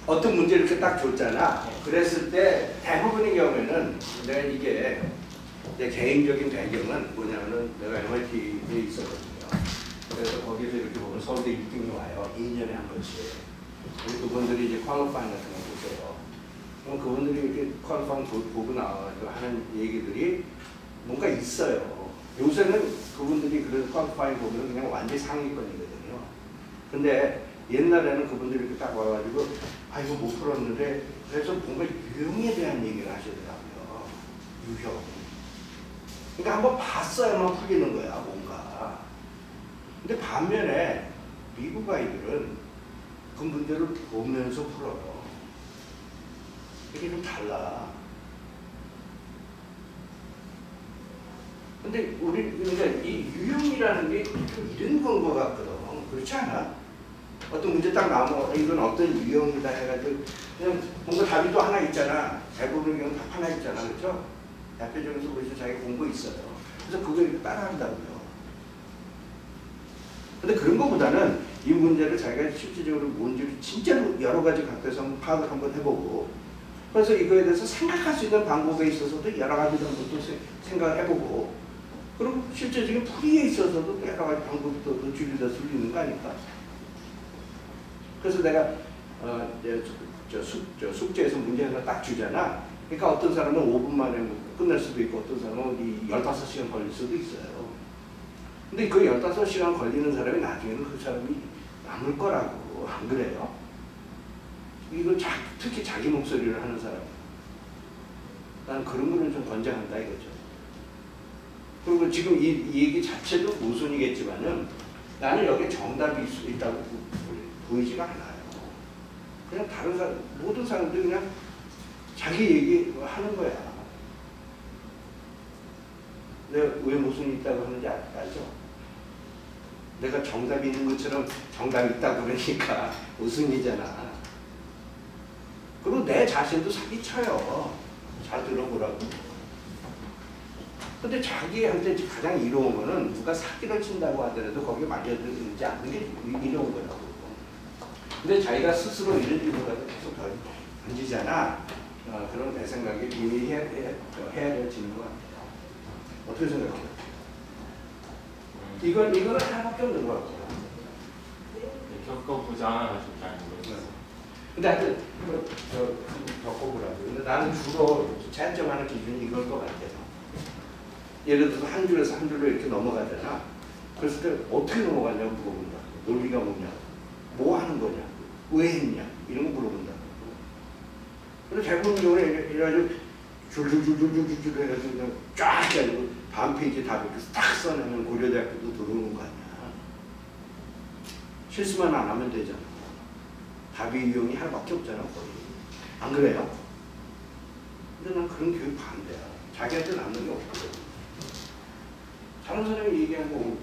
어떤 문제를 이렇게 딱 줬잖아. 그랬을 때 대부분의 경우에는 내가 이게 내 개인적인 배경은 뭐냐면은 내가 MIT에 있었거든요. 그래서 거기서 이렇게 보면 서울대 1등이 와요. 2년에 한 번씩. 그리고 그분들이 이제 퀄리파잉 같은 거 보세요. 그럼 그분들이 이렇게 퀄리파잉 보고 나와가지고 하는 얘기들이 뭔가 있어요. 요새는 그분들이 그런 퀄리파잉 보면 그냥 완전히 상위권이거든요. 근데 옛날에는 그분들이 이렇게 딱 와가지고 아 이거 못 풀었는데 그래서 뭔가 유형에 대한 얘기를 하시더라고요. 유형. 그러니까 한번 봤어야만 풀리는 거야 뭔가. 근데 반면에 미국 아이들은 그 문제를 보면서 풀어요. 이게 좀 달라. 근데 우리 그러니까 이 유형이라는 게 좀 이런 건 것 같거든. 그렇지 않아? 어떤 문제 딱 나오면 이건 어떤 유형이다 해가지고 그냥 뭔가 답이 또 하나 있잖아. 대부분의 경우 답 하나 있잖아, 그렇죠? 대표적으로 그래서 자기가 공부 있어요. 그래서 그걸 따라한다고요. 근데 그런 것보다는 이 문제를 자기가 실질적으로 뭔지 진짜로 여러 가지 각도에서 한번 파악을 한번 해보고 그래서 이거에 대해서 생각할 수 있는 방법에 있어서도 여러 가지 방법도 생각을 해보고 그리고 실제적인 풀이에 있어서도 여러 가지 방법도 줄이다 줄이는 거 아닐까? 그래서 내가 숙제에서 문제 하나 딱 주잖아. 그러니까 어떤 사람은 5분 만에 끝날 수도 있고 어떤 사람은 15시간 걸릴 수도 있어요. 근데 그 15시간 걸리는 사람이 나중에는 그 사람이 남을 거라고. 안 그래요? 이거 특히 자기 목소리를 하는 사람. 나는 그런 거는 좀 권장한다 이거죠. 그리고 지금 이 얘기 자체도 모순이겠지만은 나는 여기에 정답이 있다고 보이지가 않아요. 그냥 다른 사람, 모든 사람들이 그냥 자기 얘기하는 거야. 내가 왜 모순이 있다고 하는지 알죠? 내가 정답이 있는 것처럼 정답이 있다고 그러니까 모순이잖아. 그리고 내 자신도 사기쳐요. 잘 들어보라고. 근데 자기한테 가장 이로운 거는 누가 사기를 친다고 하더라도 거기에 말려들지 않는 게 이로운 거라고. 근데 자기가 스스로 이런 질문을 계속 던지잖아. 그럼 내 생각에 이미 해야 될 질문 같아요. 어떻게 생각해요? 이거는 하나밖에 없는 것 같아요. 겪어보지 않아가지고 잘 모르겠어요. 근데 하여튼 겪어보라고. 근데 나는 주로 채점하는 기준이 이걸 것 같아요. 예를 들어서 한 줄에서 한 줄로 이렇게 넘어가잖아. 그랬을 때 어떻게 넘어가냐고 물어본다. 논리가 뭐냐? 뭐 하는 거냐? 왜 했냐? 이런 거 물어본다. 근데 대부분 경우는 이래가지고 줄줄줄줄줄줄 해가지고 그냥 쫙 해가지고 반 페이지 다 이렇게 딱 써내면 고려대학교도 들어오는 거 아니야. 실수만 안 하면 되잖아. 답의 유형이 하나밖에 없잖아 거의. 안 그래요? 근데 난 그런 교육 반대야. 자기한테 남는 게 없거든. 다른 사람이 얘기한 거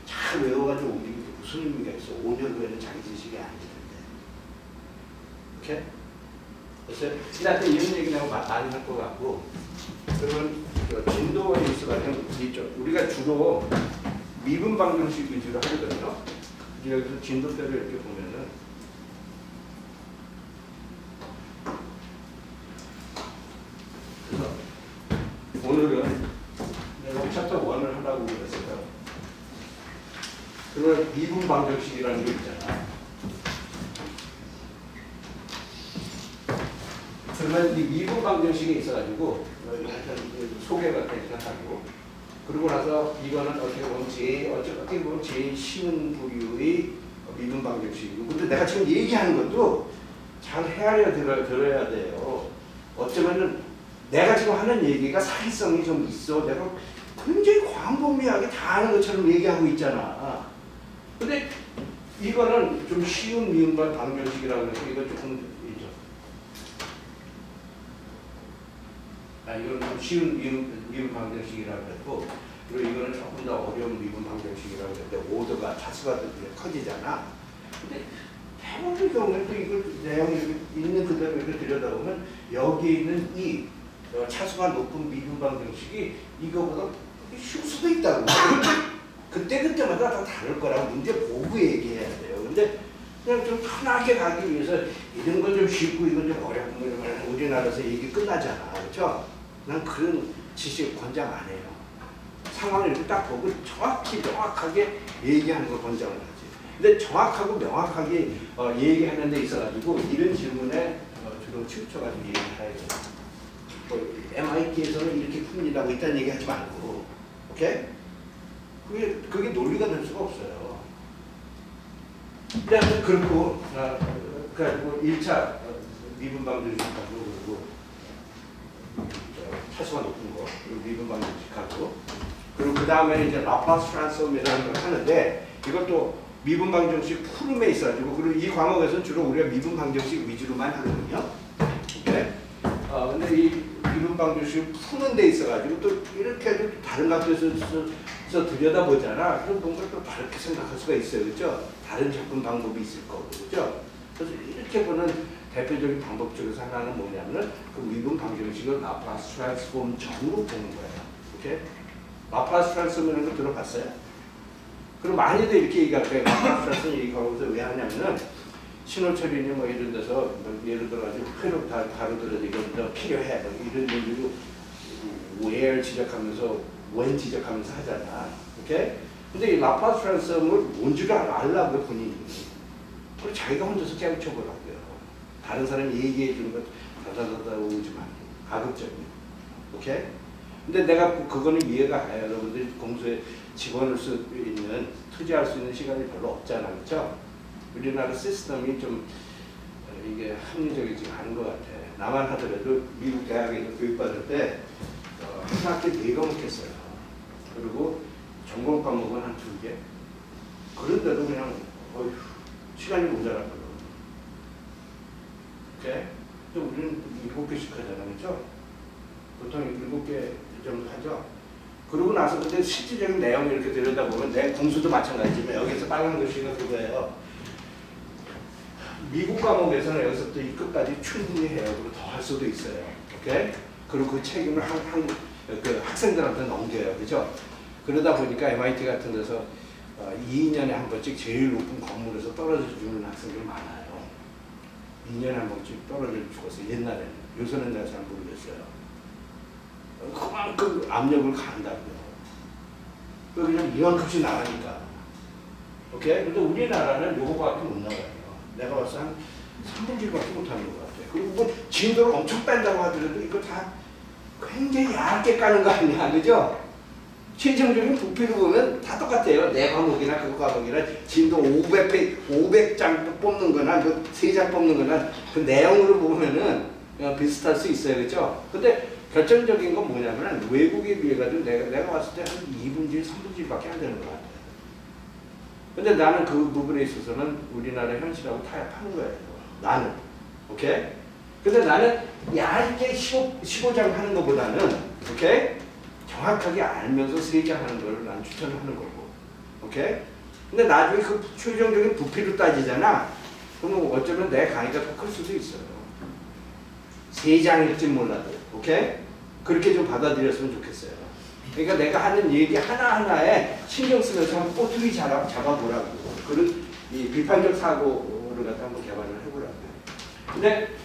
잘 외워가지고 옮기는 게 무슨 의미가 있어. 5년 후에는 자기 지식이 아닐 텐데. 오케이? 됐어요? 근데 하여튼 이런 얘기 내가 많이 할 것 같고 그러면 진도에 있어가지고 우리가 주로 미분 방정식 위주로 하거든요. 여기서 진도표를 이렇게 보면은 그래서 오늘은 내가 챕터 1을 하려고 그랬어요. 그러면 미분 방정식이라는 게 있잖아. 그러면 이 미분 방정식에 있어가지고 하여튼 소개가 되고 그러고 나서 이거는 어떻게 보면 제일 쉬운 부류의 미분 방정식이고 근데 내가 지금 얘기하는 것도 잘 헤아려 들어야 돼요. 어쩌면은 내가 지금 하는 얘기가 사기성이 좀 있어. 내가 굉장히 광범위하게 다 아는 것처럼 얘기하고 있잖아. 근데 이거는 좀 쉬운 미음과 방정식이라고 해서 이거 조금 있죠. 이거는 좀 쉬운 미음 방정식이라고 했고, 그리고 이거는 조금 더 어려운 미분 방정식이라고 했는데 오더가 차수가 커지잖아. 근데 대부분의 경우에도 이걸 내용이 있는 그대로 이렇게 들여다보면 여기에 있는 이 차수가 높은 미분 방정식이 이거보다 쉬울 수도 있다고. 그때마다 다 다를 거라고 문제 보고 얘기해야 돼요. 근데 그냥 좀 편하게 가기 위해서 이런 건 좀 쉽고 이건 좀 어려운 걸 우리나라에서 얘기 끝나잖아. 그렇죠? 난 그런 지식 권장 안 해요. 상황을 이렇게 딱 보고 정확히 명확하게 얘기하는 걸 권장을 하지. 근데 정확하고 명확하게 얘기하는 데 있어가지고 이런 질문에 주로 치우쳐가지고 얘기해야 돼요. MIT에서는 이렇게 풉니다. 뭐 이딴 얘기 하지 말고. 오케이? 그게 논리가 될 수가 없어요. 그냥 그렇고, 그래가지고 1차 미분 방정식하고 그리고 차수가 높은 거, 그리고 미분 방정식하고, 그리고 그 다음에 이제 라플라스 트랜스폼이라는 걸 하는데 이것도 미분 방정식 푸름에 있어가지고, 그리고 이 과목에서는 주로 우리가 미분 방정식 위주로만 하거든요. 오케이? 근데 이 미분 방정식 푸는 데 있어가지고 또 이렇게 해도 다른 각도에서 들여다보잖아. 그럼 뭔가 또 다르게 생각할 수가 있어요. 그죠? 다른 접근 방법이 있을 거고. 그죠? 그래서 이렇게 보는 대표적인 방법 중에서 하나는 뭐냐면 그 미분 방정식을 라플라스 트랜스폼 정으로 보는 거예요. 오케이? 라플라스 트랜스폼이라는 거 들어봤어요? 그럼 많이들 이렇게 얘기할 거예요. 라플라스 트랜스폼 얘기하면서 왜 하냐면은 신호 처리니 뭐 이런 데서 예를 들어가지고 회로 다루더라도 이건 더 필요해. 이런 얘기로 where 지적하면서 when 지적하면서 하잖아. 오케이? 근데 이 라플라스 트랜스폼을 뭔지를 알라고요, 본인이. 그리고 자기가 혼자서 깨우쳐보라고요. 다른 사람이 얘기해 주는 거 다다다다 오지 말고. 가급적이면. 오케이? 근데 내가 그거는 이해가 가요. 여러분들이 공수에 집어넣을 수 있는, 투자할 수 있는 시간이 별로 없잖아. 그렇죠? 우리나라 시스템이 좀 이게 합리적이지 않은 것 같아. 나만 하더라도 미국 대학에서 교육받을 때 한 학기에 4과목 했어요. 그리고 전공 과목은 한 2개. 그런데도 그냥 어휴, 시간이 모자라거든. 오케이? 또 우리는 7개씩 하잖아. 그렇죠? 보통 7개 정도 하죠. 그러고 나서 근데 실질적인 내용을 이렇게 들여다보면 내 공수도 마찬가지지만 여기서 빨간 글씨가 그거예요. 미국 과목에서는 여기서부터 이 끝까지 충분히 해요. 그리고 더 할 수도 있어요. 오케이? 그리고 그 책임을 그 학생들한테 넘겨요. 그죠? 그러다 보니까 MIT 같은 데서 2년에 한 번씩 제일 높은 건물에서 떨어져 주는 학생들 많아요. 2년에 한 번씩 떨어져 죽었어요. 옛날에는. 요새는 내가 잘 모르겠어요. 그만큼 압력을 가한다고요. 그냥 이만큼씩 나가니까. 오케이? 근데 우리나라는 요거밖에 못 나가요. 내가 봤을 때 한 3분의 1밖에 못하는 것 같아. 그리고 뭐 진도를 엄청 뺀다고 하더라도 이거 다 굉장히 얇게 까는 거 아니야. 그죠? 최종적인 부피를 보면 다 똑같아요. 내 과목이나 그 과목이나 진도 500장 뽑는 거나 그 3장 뽑는 거나 그 내용으로 보면은 비슷할 수 있어요. 그죠? 근데 결정적인 건 뭐냐면 외국에 비해 가지고 내가 봤을 때 한 2분의 1, 3분의 1밖에 안 되는 것 같아요. 근데 나는 그 부분에 있어서는 우리나라 현실하고 타협하는 거예요. 나는. 오케이? 근데 나는 얇게 15장 하는 것보다는 오케이? 정확하게 알면서 3장 하는 걸 난 추천하는 거고. 오케이? 근데 나중에 그 최종적인 부피로 따지잖아. 그러면 어쩌면 내 강의가 더 클 수도 있어요. 3장일지 몰라도. 오케이? 그렇게 좀 받아들였으면 좋겠어요. 그러니까 내가 하는 얘기 하나하나에 신경 쓰면서 한번 꼬투리 잡아보라고. 그런 이 비판적 사고를 갖다 한번 개발을 해보라고. 근데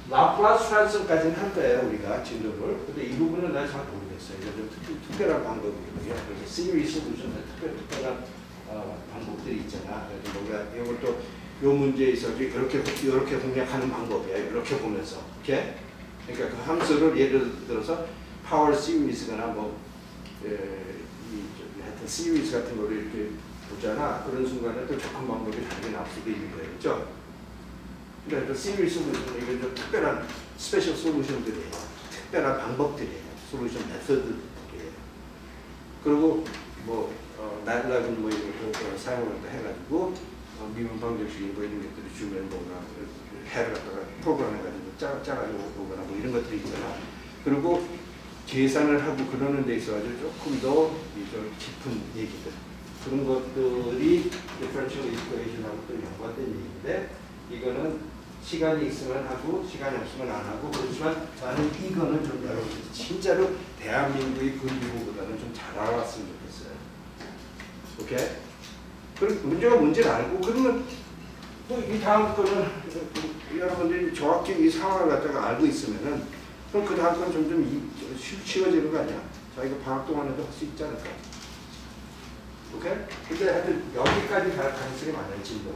라플라스 트랜스폼까지는 할 거예요, 우리가 진도를. 근데 이 부분은 난 잘 모르겠어요. 이거 좀 특별한 방법이거든요. 그래서 시리즈 솔루션에 특별한 방법들이 있잖아. 그래서 우리가 이것도 이 문제에 있어서 이렇게 공략하는 방법이야. 이렇게 보면서. 오케이? 그러니까 그 함수를 예를 들어서 파워 시리즈거나 뭐 하여튼 시리즈 같은 거를 이렇게 보잖아. 그런 순간에 또 접근 방법이 다르게 나올 수도 있는 거예요. 그렇죠? 그러니까 시리즈 솔루션 이게 좀 특별한 스페셜 솔루션들이에요. 특별한 방법들이에요. 솔루션 메서드들이에요. 그리고 뭐 나일락은 뭐 이런 거 사용한다 해가지고 미분 방정식 뭐 이런 것들이 주면 뭔가 해를 갖다가 프로그램 해가지고 짜가지고 오거나 뭐 이런 것들이 있잖아. 그리고 계산을 하고 그러는 데 있어가지고 조금 더 좀 깊은 얘기들 그런 것들이 디퍼런셜 이퀘이션하고 또 연관된 얘기인데 이거는 시간이 있으면 하고 시간이 없으면 안 하고 그렇지만 나는 이거는 좀 여러분들 진짜로 대한민국의 군비고보다는 좀 잘 알았으면 좋겠어요. 오케이? 그리고 문제가 뭔지를 알고 그러면 뭐 이 다음 거는 여러분들이 정확히 이 상황을 갖다가 알고 있으면은 그럼 그 다음 건 점점 쉬워지는 거 아니야? 자기가 방학 동안에도 할 수 있지 않을까? 오케이? 근데 하여튼 여기까지 갈 가능성이 많아요, 진도.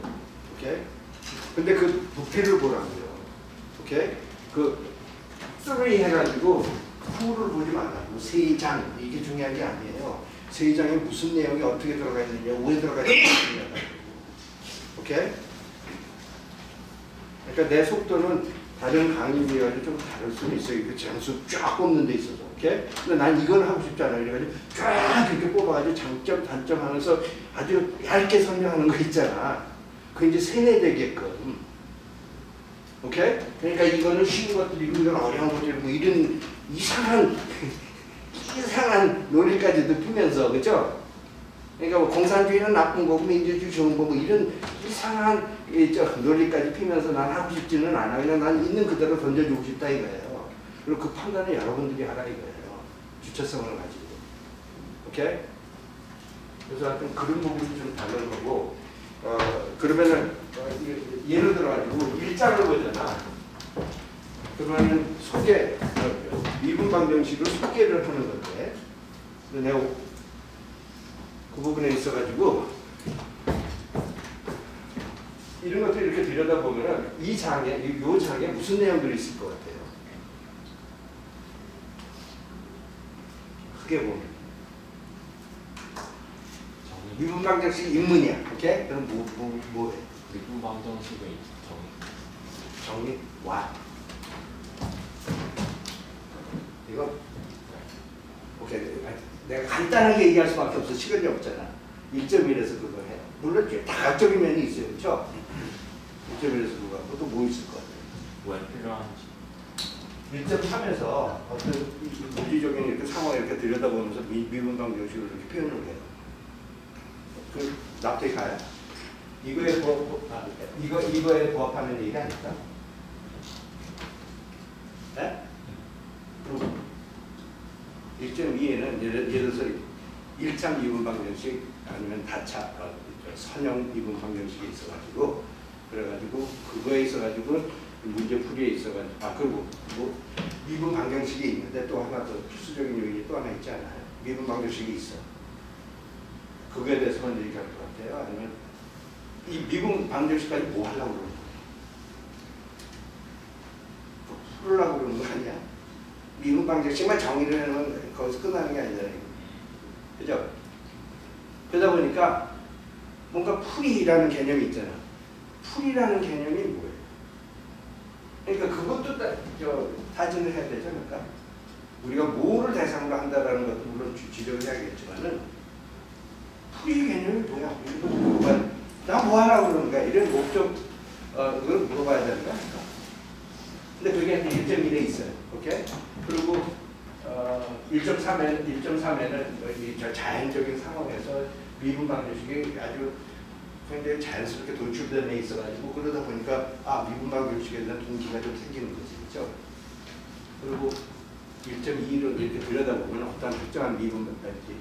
오케이? 근데 그 부피를 보라고요. 오케이? 그 3 해가지고 2를 보지 말라고. 3장. 이게 중요한 게 아니에요. 3장에 무슨 내용이 어떻게 들어가 있느냐, 왜 들어가 있느냐. 오케이? 그러니까 내 속도는 다른 강의비하고 좀 다를 수는 있어요. 그 장수 쫙 뽑는 데 있어서. 오케이? 근데 난 이건 하고 싶지 않아. 그래가지고 쫙 이렇게 뽑아가지고 장점, 단점 하면서 아주 얇게 설명하는 거 있잖아. 그 이제 세뇌되게끔. 오케이? 그러니까 이거는 쉬운 것들이고 이건 어려운 것들이고 이런 이상한 논리까지도 피면서, 그죠? 그러니까 뭐 공산주의는 나쁜 거고 민주주의 좋은 거고 이런 이상한 논리까지 피면서 난 하고 싶지는 않아. 그냥 난 있는 그대로 던져주고 싶다 이거예요. 그리고 그 판단은 여러분들이 하라 이거예요. 주체성을 가지고. 오케이? 그래서 하여튼 그런 부분이 좀 다른 거고 그러면은 예를 들어가지고 1장을 보잖아. 그러면은 소개, 미분 방정식을 소개를 하는 건데 내가 그 부분에 있어가지고 이런 것들 이렇게 들여다보면은 이 장에, 이 장에 무슨 내용들이 있을 것 같아요? 크게 보면 미분 방정식 인문이야. 오케이? 그럼 뭐해? 미분 방정식의 정리? 와. 이거? 오케이. 내가 간단하게 얘기할 수밖에 없어. 시간이 없잖아. 1.1에서 그거 해. 물론 다각적인 면이 있어요. 그렇죠? 1.1에서 그거 하고 또 뭐 있을 것 같아요? 왜 필요한지 1.3에서 어떤 물리적인 이렇게 상황을 이렇게 들여다보면서 미분 방정식을 이렇게 표현을 해요. 그 납득이 가요? 이거에 이거에 부합하는 얘기 아닐까? 네? 1.2에는 예를 들어서 1차 미분 방정식 아니면 다차 선형 미분 방정식이 있어가지고 그래가지고 그거에 있어가지고 문제풀이에 있어가지고 그리고 뭐 미분 방정식이 있는데 또 하나 더 필수적인 요인이 또 하나 있지 않아요? 미분 방정식이 있어. 그거에 대해서만 얘기할 것 같아요. 아니면 이 미분 방정식까지 뭐 하려고 그러는 거예요? 풀으려고 그러는 거 아니야? 미분 방정식만 정의를 해놓으면 거기서 끝나는 게 아니잖아요. 그죠? 그러다 보니까 뭔가 풀이라는 개념이 있잖아. 풀이라는 개념이 뭐예요? 그러니까 그것도 타진을 해야 되지 않을까? 우리가 뭐를 대상으로 한다라는 것도 물론 지적을 해야겠지만은 풀이 개념이 뭐야? 나 뭐 하려고 그러는 거야? 이런 목적 그걸 물어봐야 되는 거 아닐까? 근데 그게 1.1에 있어요. 오케이? 그리고 1.3에는 자연적인 상황에서 미분 방정식이 아주 굉장히 자연스럽게 도출된 데 있어가지고 그러다 보니까 미분 방정식에 대한 동기가 좀 생기는 거지, 그렇죠? 그리고 1.2를 이렇게 들여다보면 어떤 특정한 미분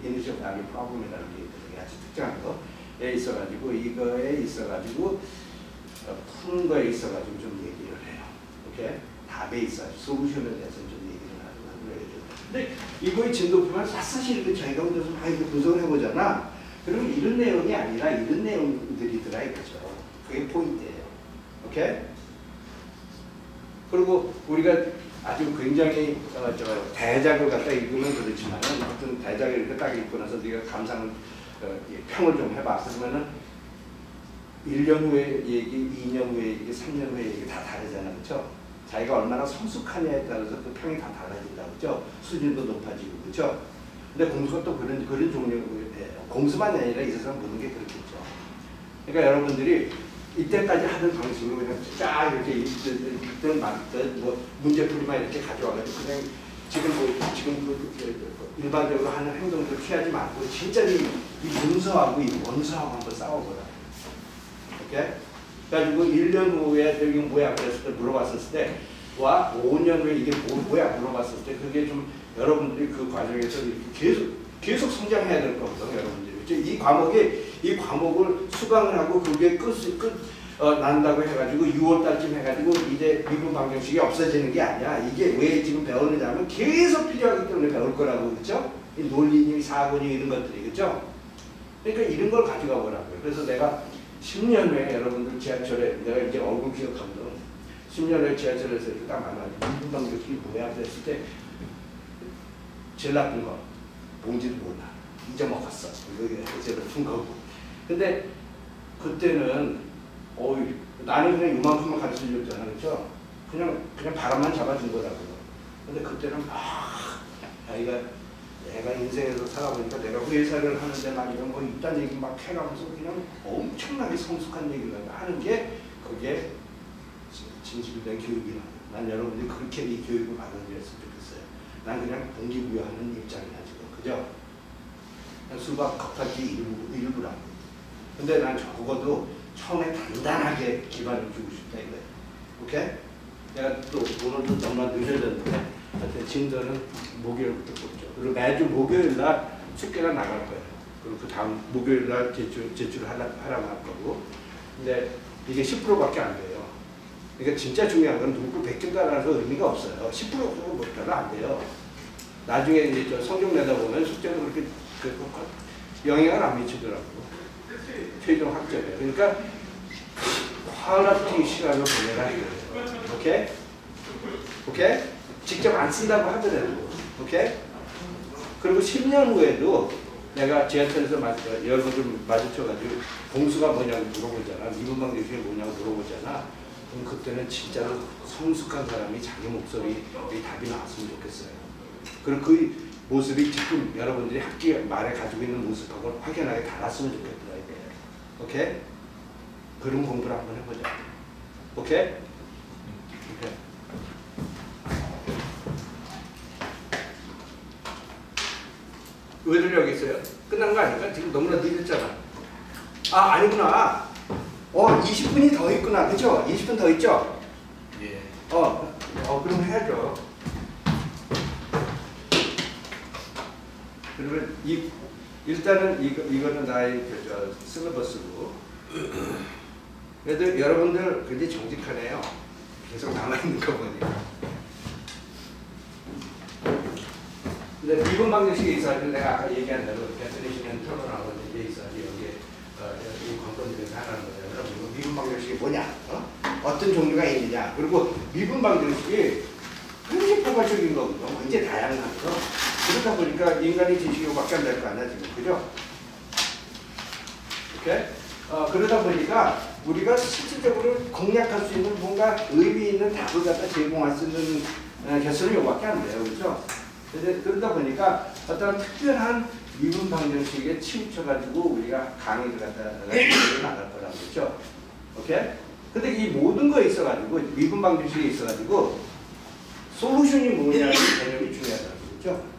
이니셜 밸류 프로블럼이라는 게 있거든요. 아주 특정한 거에 있어가지고 이거에 있어가지고 푸는 거에 있어가지고 좀 얘기를 해요. 오케이? 답에 있어가지고 솔루션에 대해서 좀 얘기를 하는 거예요. 근데 이거의 진도표만 샅샅이 이렇게 자기가 혼자서 막 이렇게 분석을 해보잖아. 그러면 이런 내용이 아니라 이런 내용들이 들어있죠. 그게 포인트예요. 오케이? 그리고 우리가 아주 굉장히 대작을 갖다 읽으면 그렇지만 어떤 대작을 이렇게 딱 읽고 나서 네가 감상을 평을 좀 해봐. 그러면은 1년 후에 얘기, 2년 후에 얘기, 3년 후에 얘기 다 다르잖아, 그렇죠? 자기가 얼마나 성숙하냐에 따라서 그 평이 다 달라진다, 그렇죠? 수준도 높아지고, 그렇죠? 근데 공수가 또 그런 종류예요. 공수만이 아니라 이 세상 모든 게 그렇겠죠. 그러니까 여러분들이 이때까지 하던 방식으로 그냥 쫙 이렇게 있던 뭐 문제풀이만 이렇게 가져와가지고 그냥 지금 일반적으로 하는 행동들 피하지 말고 진짜 이 문서하고 이 원서하고 한번 싸워보라. 오케이? 그래가지고 1년 후에 여기 뭐야 그랬을 때 물어봤었을 때와 5년 후에 이게 뭐야 물어봤을 때 그게 좀 여러분들이 그 과정에서 이렇게 계속 성장해야 될 거거든요, 여러분들이. 이 과목을 수강을 하고 그게 난다고 해가지고 6월 달쯤 해가지고 이제 미분 방정식이 없어지는 게 아니야. 이게 왜 지금 배우느냐면 계속 필요하기 때문에 배울 거라고, 그렇죠? 이 논리니 사고니 이런 것들이, 그렇죠? 그러니까 이런 걸 가져가 보라고요. 그래서 내가 10년 후에 여러분들 지하철에 내가 이제 얼굴 기억하거든. 10년 후에 지하철에서 이렇게 딱 만나가지고 미분 방정식이 뭐야 그랬을 때 제일 나쁜 거 뭔지도 몰라. 잊어먹었어. 여기 제가 푼 거고. 근데 그때는 나는 그냥 이만큼만 가르쳐줬잖아, 그렇죠? 그냥 바람만 잡아준 거라고요. 근데 그때는 내가 인생에서 살아보니까 내가 회사를 하는데 말이면 뭐 이딴 얘기 막 해가면서 그냥 엄청나게 성숙한 얘기를 하는 게 그게 진실된 교육이라. 난 여러분들이 그렇게 이 교육을 받아들였으면 좋겠어요. 난 그냥 동기부여하는 입장이야 지금, 그죠? 수박 겉핥기 일부라고. 근데 난 적어도 처음에 단단하게 기반을 주고 싶다 이거예요. 오케이? 내가 또 오늘도 정말 늦어졌는데 하여튼 진도는 목요일부터 뽑죠. 그리고 매주 목요일 날 숙제가 나갈 거예요. 그리고 그 다음 목요일 날 제출하라고 할 거고. 근데 이게 10%밖에 안 돼요. 그러니까 진짜 중요한 건 누구 베낀다라서 의미가 없어요. 10%도 안 돼요. 나중에 이제 성적 내다 보면 숙제는 그렇게 영향을 안 미치더라고요. 최종 학점에. 그러니까 퀄리티 시간을 보내라 이거예요. 오케이? 오케이? 직접 안 쓴다고 하더라도. 오케이? 그리고 10년 후에도 내가 지하철에서 여러분들 마주쳐가지고 공수가 뭐냐고 물어보잖아. 미분 방정식이 뭐냐고 물어보잖아. 그럼 그때는 진짜로 성숙한 사람이 자기 목소리에 답이 나왔으면 좋겠어요. 그리고 그 모습이 지금 여러분들이 학기 말에 가지고 있는 모습하고 확연하게 달랐으면 좋겠다 이거예요. 오케이? 그런 공부를 한번 해보자. 오케이? 오케이. 왜들 여기 있어요? 끝난 거 아닌가? 지금 너무나 늦었잖아. 아니구나. 20분이 더 있구나. 그쵸? 20분 더 있죠? 예. 그럼 해야죠. 그러면 일단은 이거는 나의 슬러버스고. 그래도 여러분들 굉장히 정직하네요. 계속 남아있는 거 보니까. 근데 미분 방정식에 있어야지 내가 아까 얘기한 대로 데피니션은 표현하고 이제 있어야지 여기에 이 관건 중에서 하나는 거예요. 그럼 미분 방정식이 뭐냐? 어떤 종류가 있느냐? 그리고 미분 방정식이 굉장히 포괄적인 거거든요. 굉장히 다양한 거. 그러다 보니까 인간의 지식이 밖에 안 될 거 아니야 지금, 그죠? 오케이? 그러다 보니까 우리가 실질적으로 공략할 수 있는 뭔가 의미 있는 답을 갖다 제공할 수 있는 개수는 요밖에 안 돼요, 그렇죠? 그러다 보니까 어떤 특별한 미분 방정식에 치우쳐가지고 우리가 강의를 갖다 나갈 거라고 그렇죠? 오케이? 근데 이 모든 거에 있어가지고 미분 방정식에 있어가지고 솔루션이 뭐냐는 개념이 중요하다고 그렇죠?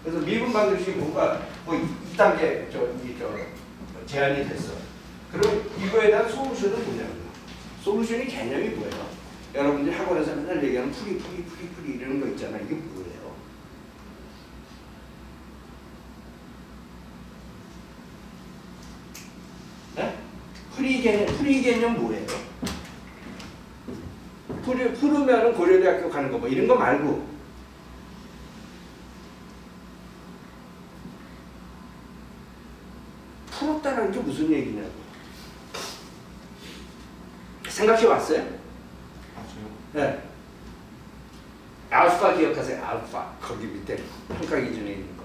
그래서 미분 방정식이 뭔가 뭐 2단계 제한이 됐어. 그럼 이거에 대한 솔루션은 뭐냐고요? 솔루션이 개념이 뭐예요? 여러분들이 학원에서 맨날 얘기하는 풀이 이런 거 있잖아. 이게 뭐예요? 네? 풀이 개념 뭐예요? 풀으면은 고려대학교 가는 거 뭐 이런 거 말고 풀었다는 게 무슨 얘기냐고. 생각해 왔어요? 네. 알파 기억하세요? 알파. 거기 밑에 평가 기준에 있는 거.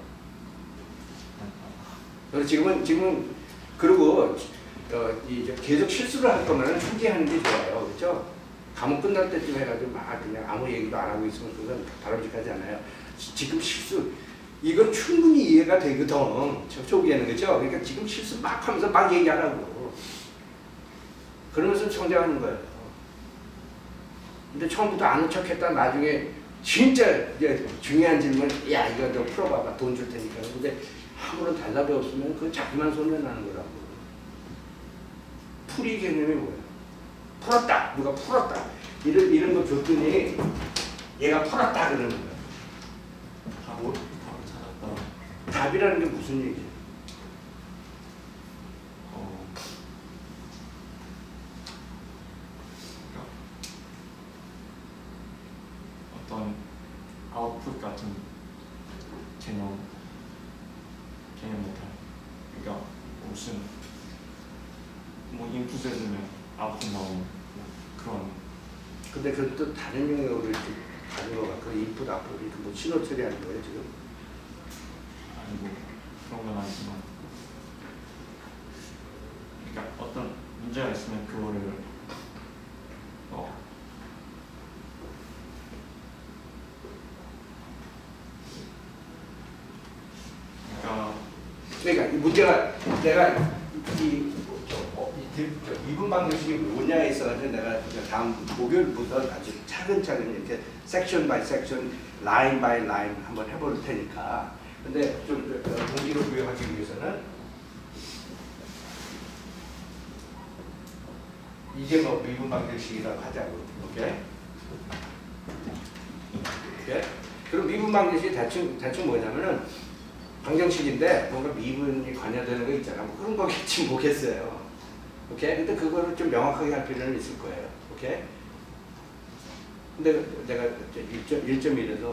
그리고 지금은 그리고 이제 계속 실수를 할 거면 포기하는 게 좋아요. 그렇죠? 감옥 끝날 때쯤 해가지고 막 그냥 아무 얘기도 안 하고 있으면 그건 바람직하지 않아요. 지금 실수 이건 충분히 이해가 되거든. 초기에는 그렇죠? 그러니까 지금 실수 막 하면서 막 얘기하라고. 그러면서 성장하는 거예요. 근데 처음부터 아는 척했다 나중에 진짜 이제 중요한 질문, 야 이거 좀 풀어봐봐, 돈 줄 테니까. 근데 아무런 대답이 없으면 그 자기만 손해나는 거라고. 풀이 개념이 뭐야? 풀었다, 누가 풀었다. 이런 거 줬더니 얘가 풀었다 그러는 거야. 답을 찾았다. 답이라는 게 무슨 얘기야? 어떤 아웃풋 같은 개념 못해. 그러니까 무슨 뭐 인풋 해주면 아웃풋 나오는 그런. 근데 그건 또 다른 영역으로 이렇게 가는 거 같고, 인풋 아웃풋이 뭐 신호 처리하는 거예요 지금? 아니고 그런 건 아니지만, 그러니까 어떤 문제가 있으면 그거를 그러니까 이 문제가 내가 이분 방정식이 뭐냐에 있어가지고 내가 다음 목요일부터 아주 차근차근 이렇게 섹션 바이 섹션, 라인 바이 라인 한번 해볼 테니까. 근데 좀 동기를 부여하기 위해서는 이게 뭐 미분 방정식이라고 하자고. 오케이? 오케이? 그럼 미분 방정식이 대충 뭐냐면은 방정식인데 뭔가 미분이 관여되는 거 있잖아. 뭐 그런 거겠지 뭐겠어요. 오케이? 근데 그거를 좀 명확하게 할 필요는 있을 거예요. 오케이? 근데 내가 1.1에서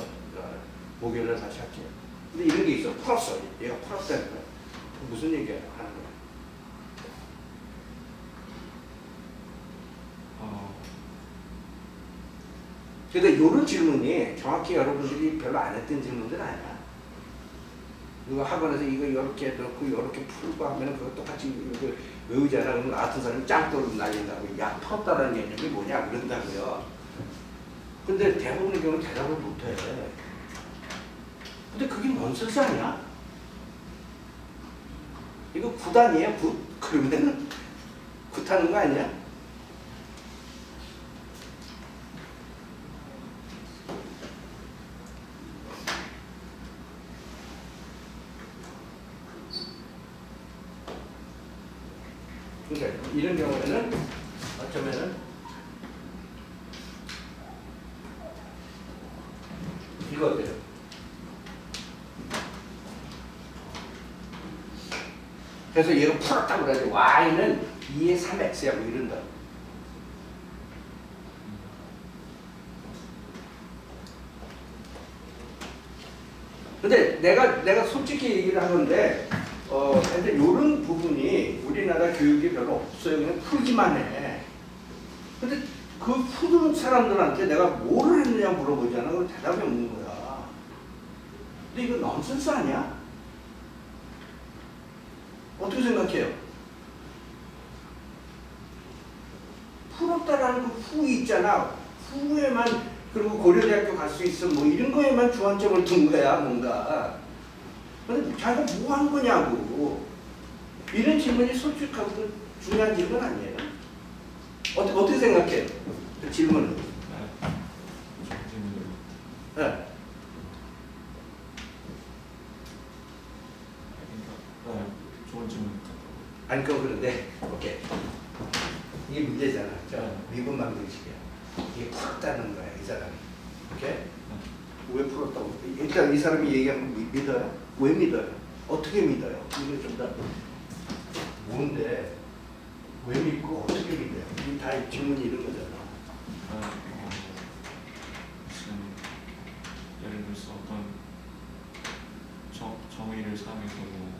목요일에 다시 할게요. 근데 이런 게 있어. 풀었어. 얘가 풀었다는 거야. 무슨 얘기야 하는 거야? 근데 이런 질문이 정확히 여러분들이 별로 안 했던 질문들 아니야. 이거 학원에서 이거 이렇게 넣고 이렇게 풀고 하면 그거 똑같이 외우잖아. 그러면 같은 사람이 짱돌로 날린다고. 야, 풀었다라는 개념이 뭐냐 그런다고요. 근데 대부분의 경우는 대답을 못해. 근데 그게 넌센스 아니야? 이거 굿아니에요? 굿? 그러면은 굿하는 거 아니야? 그러니까 이런 경우에는 어쩌면은 이거 어때요? 그래서 얘가 풀었다고 그러지. y는 2의 3x야 뭐 이런다. 근데 내가 솔직히 얘기를 하는데 근데 이런 부분이 우리나라 교육이 별로 없어요. 그냥 풀기만 해. 근데 그 푸는 사람들한테 내가 뭐를 했느냐 물어보잖아. 그럼 대답이 없는 거야. 근데 이거 넌센스 아니야? 어떻게 생각해요? 풀었다라는 그 후 있잖아. 후에만, 그리고 고려대학교 갈 수 있어. 뭐 이런 거에만 주안점을 둔 거야, 뭔가. 근데 자기가 뭐 한 거냐고. 이런 질문이 솔직하고 중요한 질문 아니에요? 어떻게 생각해요? 그 질문은? 네. 좋은 질문. 아니 그런데 오케이. 이게 문제잖아. 미분 방정식이야. 이게 풀었다는 거야, 이 사람이. 오케이? 왜 풀었다고? 일단 이 사람이 얘기하면 믿어요? 왜 믿어요? 어떻게 믿어요? 이게 좀 더 뭔데? 왜 믿고 어떻게 믿어요? 이 다 질문이 이런 거잖아. 무슨 예를 들어서 어떤 정의를 사용해서 뭐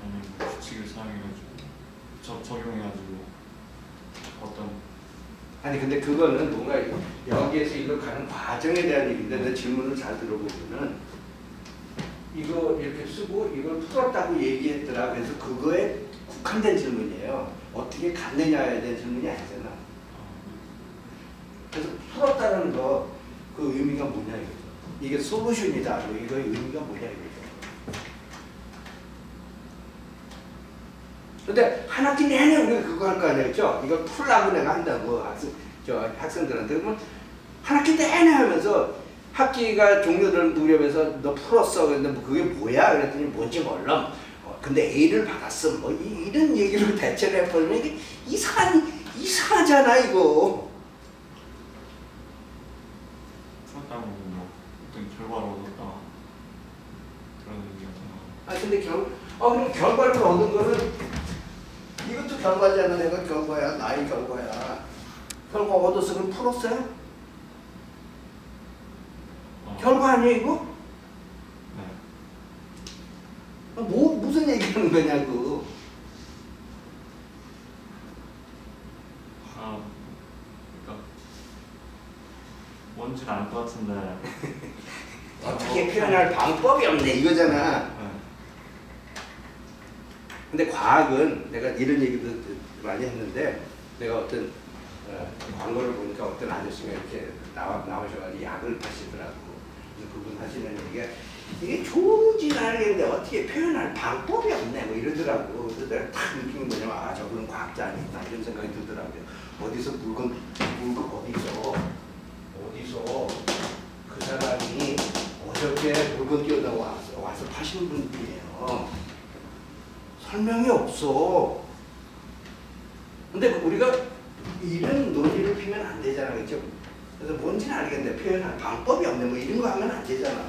아니면 뭐 규칙을 사용해가지고 적용해가지고 어떤 아니 근데 그거는 뭔가 여기에서 이걸 가는 과정에 대한 얘기인데 내 질문을 잘 들어보면은 이거 이렇게 쓰고 이걸 풀었다고 얘기했더라. 그래서 그거에 국한된 질문이에요. 어떻게 갔느냐에 대한 질문이 아니잖아. 그래서 풀었다는 거 그 의미가 뭐냐 이거죠. 이게 솔루션이다. 이거의 의미가 뭐냐 이거죠. 근데 한 학기 내내 우리가 그거 할 거 아니었죠? 이걸 풀라고 내가 한다고 학생들한테. 그러면 한 학기 내내 하면서 학기가 종료될 무렵에서 너 풀었어. 근데 뭐 그게 뭐야? 그랬더니 뭔지 몰라. 근데 A를 받았어. 뭐 이런 얘기로 대체를 해버리면 이게 이상하잖아 이거. 풀었다고 뭐 어떤 결과를 얻었다 그런 의미였잖아. 아 근데 그럼 결과를 얻은 거는 이것도 결과잖아. 내가 결과야. 나의 결과야. 결과 얻었어. 그럼 풀었어요? 결과 아니에요 이거? 네. 무슨 얘기하는 거냐고. 그러니까 뭔지는 알 것 같은데 어떻게 표현할 방법이 없네 이거잖아. 네. 근데 과학은 내가 이런 얘기도 많이 했는데 내가 어떤 광고를 보니까 어떤 아저씨가 이렇게 나오셔가지고 약을 파시더라고. 그래서 그분 하시는 얘기가 이게 좋은지는 알겠는데 어떻게 표현할 방법이 없네 뭐 이러더라고. 그래서 내가 딱 느낀 게 뭐냐면 아 저분은 과학자 아니구나 이런 생각이 들더라고요. 어디서 어디서 그 사람이 어저께 물건 뛰어다 와서 파시는 분이에요. 설명이 없어. 근데 우리가 이런 논리를 피면 안 되잖아, 그렇죠? 그래서 뭔지는 알겠는데 표현할 방법이 없네, 뭐 이런 거 하면 안 되잖아.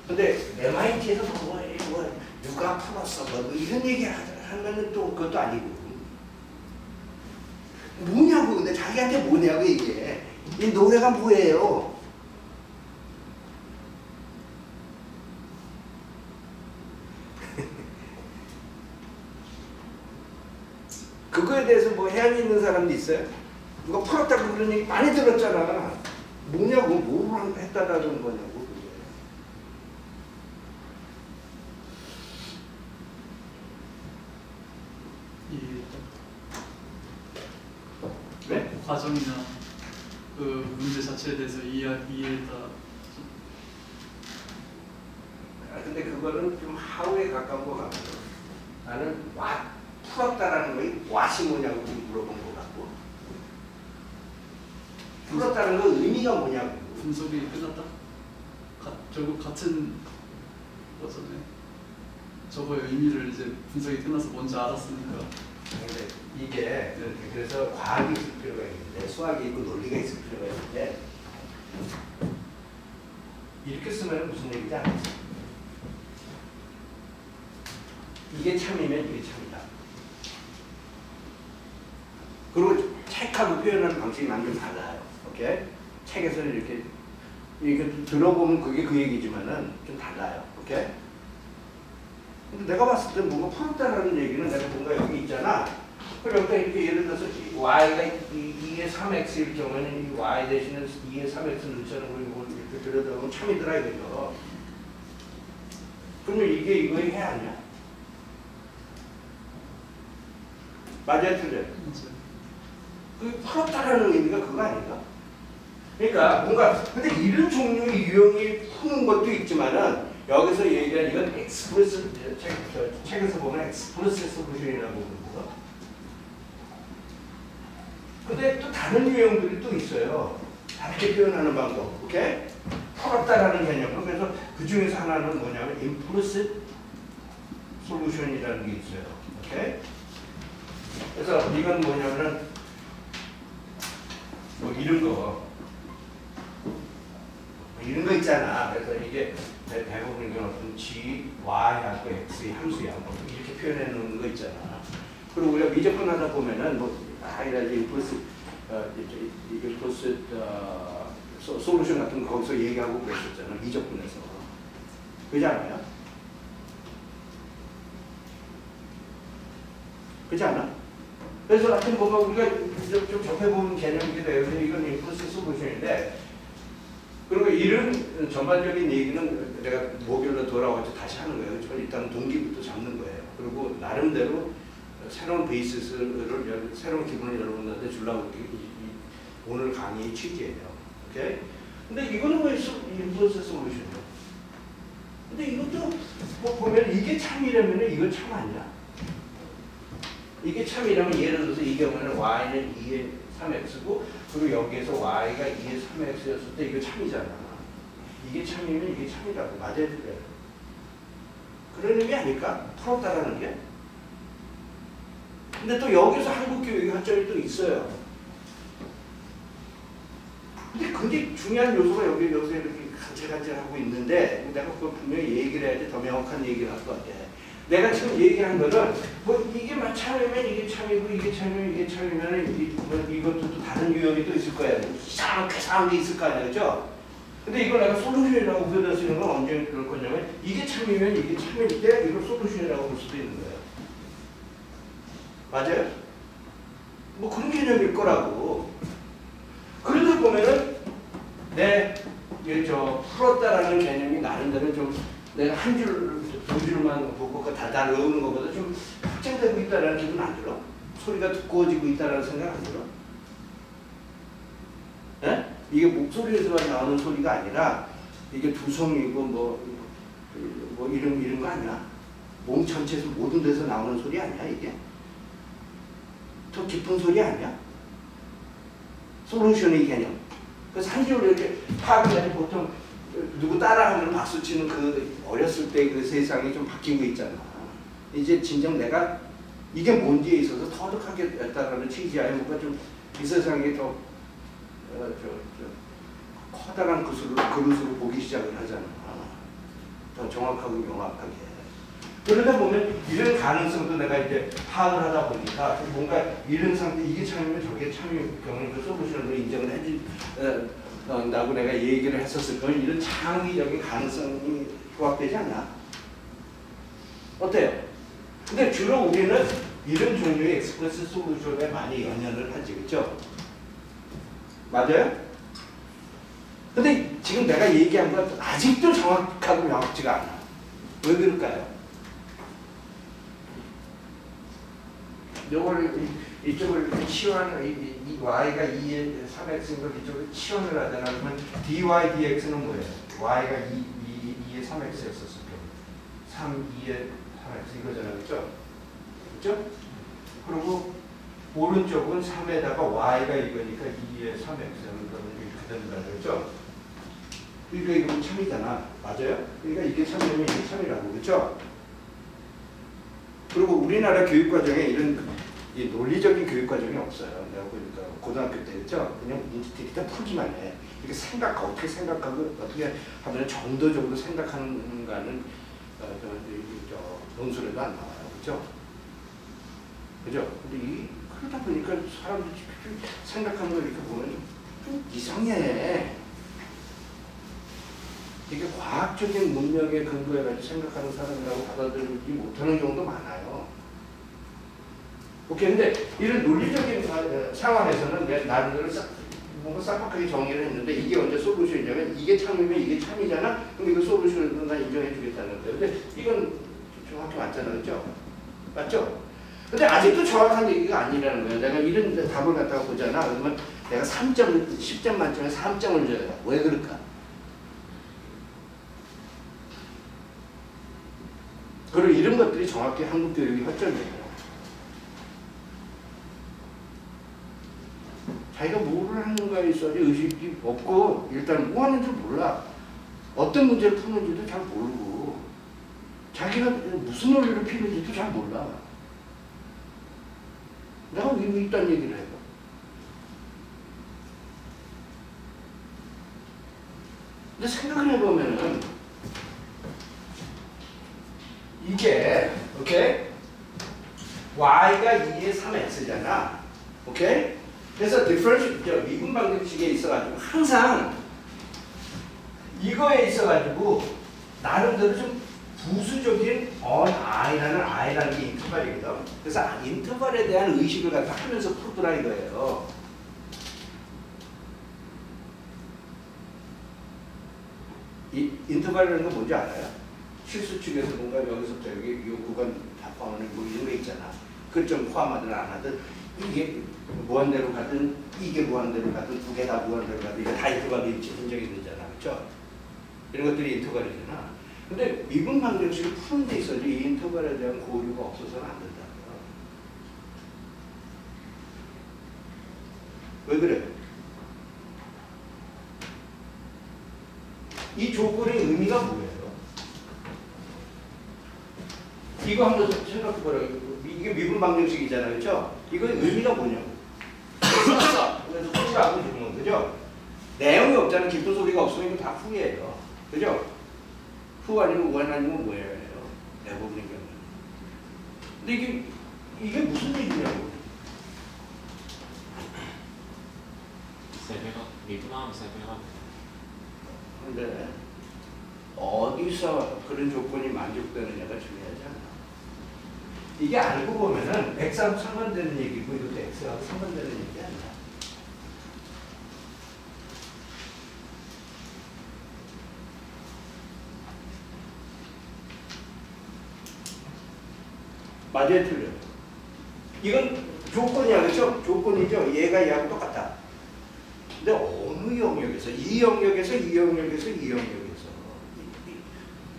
근데 MIT에서 뭐 누가 풀었어, 뭐 이런 얘기 하면은 또 그것도 아니고. 뭐냐고, 근데 자기한테 뭐냐고 이게. 이 노래가 뭐예요? 그거에 대해서 뭐 해안이 있는 사람도 있어요? 누가 풀었다고 그런 얘기 많이 들었잖아. 뭐냐고, 뭘 했다라는 거냐고. 이 네? 과정이나 그 문제 자체에 대해서 이해했다. 근데 그거는 좀 하우에 가까운 것 같고 나는 풀었다라는 거에 왓이 뭐냐고 물어본 것 같고 풀었다는 거 의미가 뭐냐고. 분석이 끝났다. 결국 같은 거잖아요. 저거의 의미를 이제 분석이 끝나서 뭔지 알았으니까. 근데 이게 그래서 과학이 있을 필요가 있는데 수학이 있고 논리가 있을 필요가 있는데 이렇게 쓰면 무슨 얘기인지 알겠어. 이게 참이면 이게 참이다. 그리고 책하고 표현하는 방식이 난 좀 달라요. 오케이? 책에서는 이렇게 들어보면 그게 그 얘기지만은 좀 달라요. 오케이? 근데 내가 봤을 때 뭔가 풀었다라는 얘기는 내가 뭔가 여기 있잖아. 그럼 여기다 이렇게 예를 들어서 y가 2의 3x일 경우에는 이 y 대신에 2의 3x를 넣자는 걸 이렇게 들여다보면 참이더라 이거죠. 그러면 이게 이거의 해 아니야? 맞아요, 틀려요? 그 풀었다라는 의미가 그거 아닌가? 그러니까 뭔가 근데 이런 종류의 유형이 푸는 것도 있지만은 여기서 얘기한 이건 엑스프레스 책에서 보면 엑스프레스 솔루션이라고 부르거든. 근데 또 다른 유형들이 또 있어요. 다르게 표현하는 방법. 오케이? 풀었다라는 개념. 그래서 그 중에서 하나는 뭐냐면 임플리시트 솔루션이라는 게 있어요. 오케이? 그래서 이건 뭐냐면은 뭐 이런 거 있잖아. 그래서 이게 대부분 이건 어떤 G, Y하고 X의 함수야. 뭐 이렇게 표현해 놓는 거 있잖아. 그리고 우리가 미적분하다 보면은 뭐 이런 임플리시트 솔루션 같은 거 거기서 얘기하고 그랬었잖아. 미적분에서. 그렇지 않아요? 그렇지 않아? 그래서 하여튼 뭔가 우리가 좀 접해보는 개념이기도 해요. 이건 임플리시트 솔루션인데 그리고 이런 전반적인 얘기는 내가 목요일로 돌아와서 다시 하는 거예요. 그렇지만 일단 동기부터 잡는 거예요. 그리고 나름대로 새로운 베이스를, 새로운 기분을 여러분들한테 주려고 오늘 강의의 취지예요. 오케이? 근데 이거는 왜 인버스 솔루션이에요? 근데 이것도 뭐 보면 이게 참이라면 이거 참 아니야? 이게 참이라면 예를 들어서 이 경우에는 y는 2의 3x고 그리고 여기에서 y가 2의 3x였을 때 이거 참이잖아. 이게 참이면 이게 참이라고 맞아야 돼. 그런 의미 아닐까? 풀었다라는 게. 근데 또 여기서 한국교육의 학점이 또 있어요. 근데 굉장히 중요한 요소가 여기서 이렇게 간질간질하고 있는데 내가 그거 분명히 얘기를 해야지 더 명확한 얘기를 할 것 같아. 내가 지금 얘기한 거는 뭐 이게 막 참이면 이게 참이고 이게 참이면 이게 참이면 이것도 또 다른 유형이 또 있을 거야. 이상한 게 있을 거 아니야, 그죠? 근데 이걸 내가 솔루션이라고 표현할 수 있는 건 언제 그럴 거냐면 이게 참이면 이게 참일 때 이걸 솔루션이라고 볼 수도 있는 거예요. 맞아요? 뭐 그런 개념일 거라고. 그러다 보면은 풀었다라는 개념이 나름대로 좀 내가 한 줄, 두 줄만 보고 다 외우는 것보다 좀 확장되고 있다라는 기분 안 들어? 소리가 두꺼워지고 있다라는 생각 안 들어? 예? 이게 목소리에서만 나오는 소리가 아니라 이게 두성이고 뭐 이런 거 아니야? 몸 전체에서 모든 데서 나오는 소리 아니야 이게? 더 깊은 소리 아니야? 솔루션의 개념. 그래서 한 줄로 이렇게 파악을 보통 누구 따라하면 박수 치는 그 어렸을 때 그 세상이 좀 바뀌고 있잖아. 이제 진정 내가 이게 뭔지에 있어서 터득하게 했다라는 취지하에 뭔가 좀 이 세상이 더 커다란 그릇으로 보기 시작을 하잖아. 더 정확하고 명확하게. 그러다 보면 이런 가능성도 내가 이제 파악을 하다 보니까 뭔가 이런 상태, 이게 참이면 저게 참일 경우는 그 솔루션으로 인정을 해준다고 내가 얘기를 했었을 거면 이런 창의적인 가능성이 조합되지 않나? 어때요? 근데 주로 우리는 이런 종류의 익스프레스 솔루션에 많이 연연을 하지, 그렇죠? 맞아요? 근데 지금 내가 얘기한 건 아직도 정확하고 명확지가 않아. 왜 그럴까요? 요걸 이쪽을 치환, 이 y가 2의 3x인 걸 이쪽을 치환을 하잖아. 그러면 dy dx는 뭐예요? y가 2의 3x였었을 때 3, 2의 3x 이거잖아요. 그렇죠? 그렇죠? 그리고 오른쪽은 3에다가 y가 이거니까 2의 3x는 이렇게 된다. 그렇죠? 그러니까 이건 참이잖아. 맞아요? 그러니까 이게 참이면 이게 참이라고. 그렇죠? 그리고 우리나라 교육과정에 이런 이 논리적인 교육과정이 없어요. 내가 보니까 고등학교 때 그렇죠? 그냥 문제 일단 풀기만 해. 이렇게 어떻게 생각하고 어떻게 하면 정도적으로 생각하는가는 논술에도 안 나와요. 그렇죠? 그죠? 근데 그러다 보니까 사람들이 생각하는 걸 이렇게 보면 좀 이상해. 이게 과학적인 문명의 근거에 가지고 생각하는 사람이라고 받아들이지 못하는 경우도 많아요. 오케이, 근데 이런 논리적인 상황에서는 내 나름대로 뭔가 싹박하게 정의를 했는데 이게 언제 솔루션이냐면 이게 참이면 이게 참이잖아? 그럼 이거 솔루션으로 난 인정해 주겠다는 거예요. 근데 이건 정확히 맞잖아, 그렇죠? 맞죠? 근데 아직도 정확한 얘기가 아니라는 거예요. 내가 이런 답을 갖다가 보잖아. 그러면 내가 10점 만점에 3점을 줘요. 왜 그럴까? 그리고 이런 것들이 정확히 한국 교육의 허점이에요. 자기가 뭐를 하는가에 있어서 의식이 없고 일단 뭐 하는지 몰라. 어떤 문제를 푸는지도 잘 모르고 자기가 무슨 논리를 피는지도 잘 몰라. 내가 왜 이딴 얘기를 해요? 근데 생각을 해보면은 이게 오케이? y가 2의 3x잖아. 오케이? 그래서 디퍼런셜 미분 방정식에 있어가지고 항상 이거에 있어가지고 나름대로 좀 부수적인 i라는 게 인터벌이거든. 그래서 인터벌에 대한 의식을 갖다 하면서 풀더라 이거예요. 이 인터벌이라는 거 뭔지 알아요? 실수축에서 뭔가 여기서부터 여기 이 구간 다 포함하는 뭐 이런 거 있잖아. 그걸 좀 포함하든 안 하든 이게 무한대로 가든 이게 무한대로 가든 두 개 다 무한대로 가든 이게 다 인터벌이 인정이 되잖아. 그렇죠? 이런 것들이 인터벌이잖아. 근데 미분 방정식을 푸는 데 있어서 이 인터벌에 대한 고려가 없어서는 안 된다. 왜 그래? 이 조건의 의미가 뭐예요? 이거 한번 생각해보라. 이게 미분 방정식이잖아요. 그렇죠? 이거의 의미가 뭐냐고. 그래서 풀라고 주는 거죠. 내용이 없잖아. 깊은 소리가 없으면 이거 다 후예요. 그죠? 후 아니면 원 아니면 뭐예요? 대부분의 경우는. 근데 이게 무슨 얘기냐고. 세배가 미분하면 세배가. 근데 어디서 그런 조건이 만족되느냐가 중요하지 않아. 이게 알고 보면은 X하고 상관되는 얘기고 이것도 X하고 상관되는 얘기 아니야. 맞아요, 틀려요? 이건 조건이야, 그렇죠? 조건이죠. 얘가 얘하고 똑같다. 근데 어느 영역에서, 이 영역에서, 이 영역에서, 이 영역에서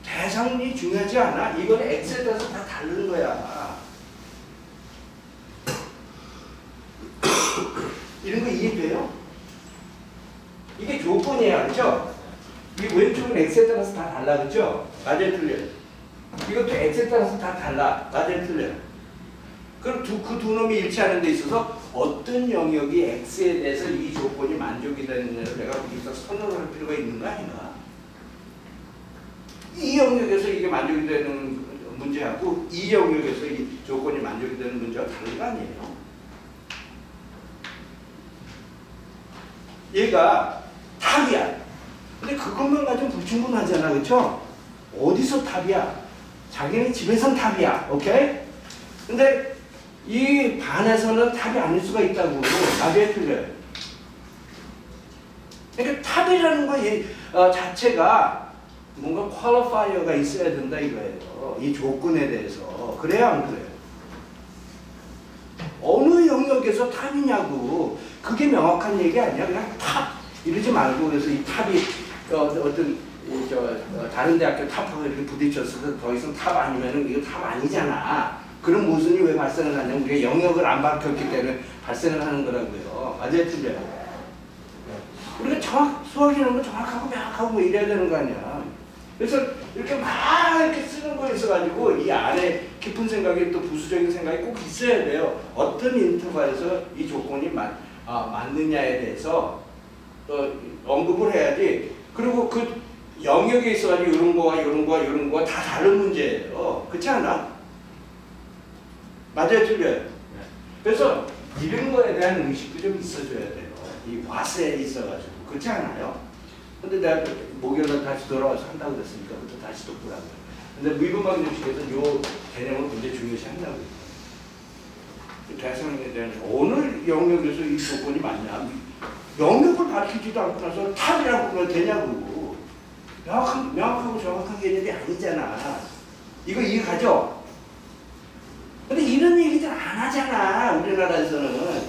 대상이 중요하지 않아. 이건 X에 따라서 다 다른 거야. 이런 거 이해돼요? 이게 조건이야, 그렇죠? 이 왼쪽은 X에 따라서 다 달라, 그렇죠? 맞아요, 틀려요? 이것도 X에 따라서 다 달라. 맞아요, 틀려요? 그럼 그 두 놈이 일치하는 데 있어서 어떤 영역이 X에 대해서 이 조건이 만족이 되느냐를 내가 여기서 선언을 할 필요가 있는가 아닌가? 이 영역에서 이게 만족이 되는 문제하고 이 영역에서 이 조건이 만족이 되는 문제가 다른 거 아니에요? 얘가 탑이야. 근데 그것만 가지고 불충분하잖아, 그렇죠? 어디서 탑이야? 자기네 집에선 탑이야, 오케이? 근데 이 반에서는 탑이 아닐 수가 있다고. 맞아요, 틀려요? 그러니까 탑이라는 거 자체가 뭔가 퀄리파이어가 있어야 된다 이거예요. 이 조건에 대해서. 그래요, 안 그래요? 어느 영역에서 탑이냐고. 그게 명확한 얘기 아니야. 그냥 탑 이러지 말고 그래서 이 탑이 다른 대학교 탑하고 이렇게 부딪혔을 때 더 이상 탑 아니면은 이거 탑 아니잖아. 그런 모순이 왜 발생을 하냐면 우리가 영역을 안 밝혔기 때문에 발생을 하는 거라고요. 맞아요, 틀려요? 우리가 수학이라는 건 정확하고 명확하고 뭐 이래야 되는 거 아니야. 그래서 이렇게 막 이렇게 쓰는 거에 있어가지고 이 안에 깊은 생각이 또 부수적인 생각이 꼭 있어야 돼요. 어떤 인터벌에서 이 조건이 맞느냐에 대해서 언급을 해야지. 그리고 그 영역에 있어가지고 이런 거와 이런 거와 이런 거와 다 다른 문제예요. 그렇지 않아? 맞아요, 틀려요? 네. 그래서 이런 거에 대한 의식도 좀 있어줘야 돼요. 이 와세에 있어가지고. 그렇지 않아요? 근데 내가 목요일날 다시 돌아와서 한다고 그랬으니까 그것도 다시 또 보라고요. 근데 미분방정식에서 이 개념을 굉장히 중요시 한다고요. 대상에 대한 어느 영역에서 이 조건이 맞냐? 영역을 가르치지도 않고 나서 탑이라고 그러면 되냐고. 명확하고 정확한 개념이 아니잖아. 이거 이해가죠? 근데 이런 얘기들 안 하잖아, 우리나라에서는.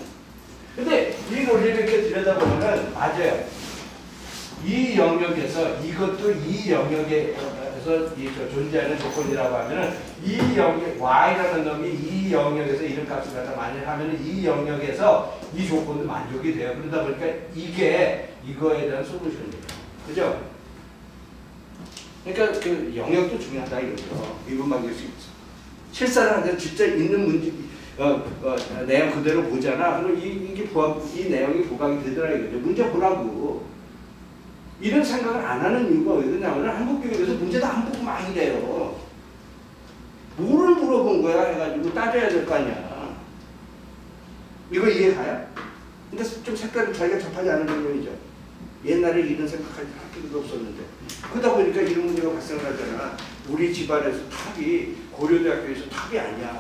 근데 이 논리를 이렇게 들여다보면 맞아요. 이 영역에서 이것도 이 영역에서 존재하는 조건이라고 하면은 이 영역 y라는 놈이 이 영역에서 이런 값을 갖다 많이 하면은 이 영역에서 이 조건도 만족이 돼요. 그러다 보니까 이게 이거에 대한 솔루션이에요. 그죠? 그러니까 그 영역도 중요하다 이거죠. 미분방정식 실사를 하는데 진짜 있는 문제 내용 그대로 보잖아. 그럼 이 내용이 부각이 되더라 이거죠. 문제 보라고. 이런 생각을 안 하는 이유가 왜 그러냐면 한국 교육에서 문제도 안 보고 막 이래요. 뭐를 물어본 거야 해가지고 따져야 될 거 아니야. 이거 이해가요? 근데 좀 색깔이 자기가 접하지 않은 부분이죠. 옛날에 이런 생각할 필요도 없었는데 그러다 보니까 이런 문제가 발생을 하잖아. 우리 집안에서 탑이 고려대학교에서 탑이 아니야.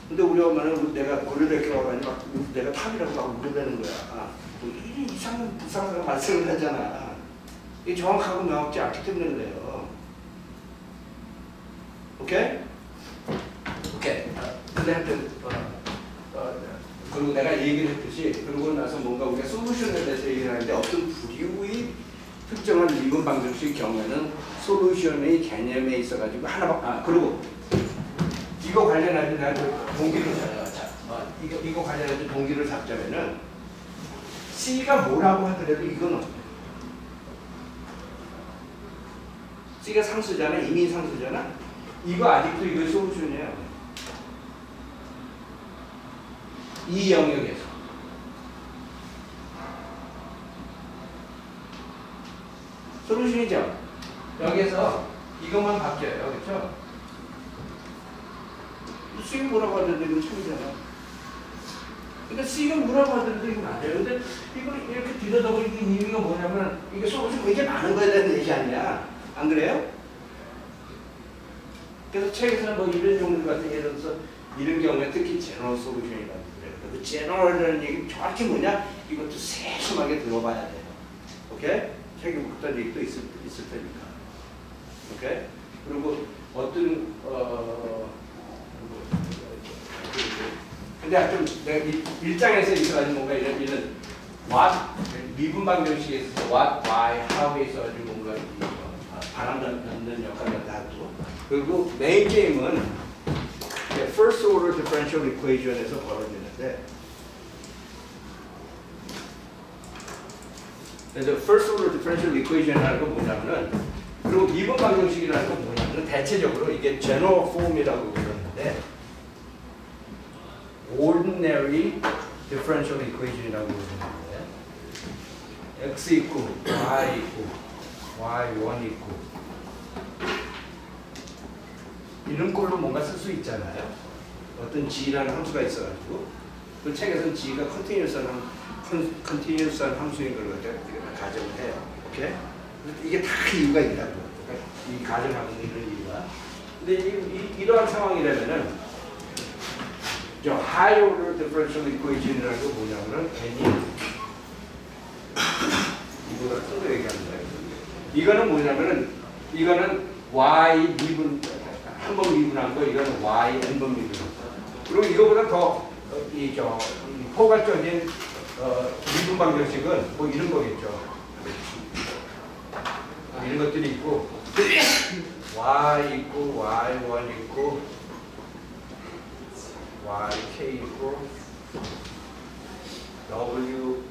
근데 우리 엄마는 내가 고려대학교 가가지고 막 내가 탑이라고 막 우려대는 거야. 뭐 이런 이상한 불상사가 발생을 하잖아. 이게 정확하고 명확지 않기 때문에 그래요. 오케이? 오케이. 근데 하여튼 그리고 내가 얘기를 했듯이 그러고 나서 뭔가 우리가 솔루션에 대해서 얘기를 하는데 어떤 부류의 특정한 미분 방정식 경우에는 솔루션의 개념에 있어가지고 그리고 이거 관련해서 내가 동기를 이거 관련해서 동기를 잡자면은 C가 뭐라고 하더라도 이건 어때? C가 상수잖아, 이미 상수잖아. 이거 아직도 이거 솔루션이에요. 이 영역에서. 솔루션이죠. 여기서 이것만 바뀌어요, 그렇죠? C가 뭐라고 하던데 이건 참이잖아. 그러니까 C가 뭐라고 하던데 이건 안 돼요. 근데 이걸 이렇게 들여다보니까 의미가 뭐냐면 이게 솔루션 굉장히 많은 거에 대한 얘기 아니야. 안 그래요? 그래서 책에서는 뭐 이런 종류 같은 예를 들어서 이런 경우에 특히 제너럴 솔루션이라고 그래요. 그 제너럴이라는 얘기는 정확히 뭐냐? 이것도 세심하게 들어봐야 돼요. 오케이? 책에 그딴 얘기도 있을 테니까. 오케이? 그리고 어떤 근데 하여튼 내가 일장에서 있어가지고 뭔가 이런 what 미분 방정식에 있어서 what, why, how에 있어가지고 뭔가 바람 잡는 역할을 하고 그리고 메인 게임은 first order differential equation에서 벌어지는데 그래서 first order differential equation이라는 건 뭐냐면은 그리고 미분 방정식이라는 건 뭐냐면은 대체적으로 이게 general form이라고 그러는데 ordinary differential equation이라고 그러는데 x 있고 y 있고 y1 있고 이런 꼴로 뭔가 쓸 수 있잖아요. 어떤 g라는 함수가 있어가지고 그 책에서는 g가 컨티뉴스한 함수인 걸 가정을 해요. 오케이? 이게 다 이유가 있다고. 그러니까 이 가정하는 이런 이유가. 근데 이러한 상황이라면은 저 high order differential equation이라는 거 뭐냐면은 n이 이보다 큰 거 얘기하는 거예요. 이거는 뭐냐면은 이거는 y 미분 한 번 미분한 거 이거는 y n번 미분한 거. 그리고 이거보다 더 포괄적인 미분 방정식은 뭐 이런 거겠죠. 이런 것들이 있고 y 있고 y1 있고 yk 있고 w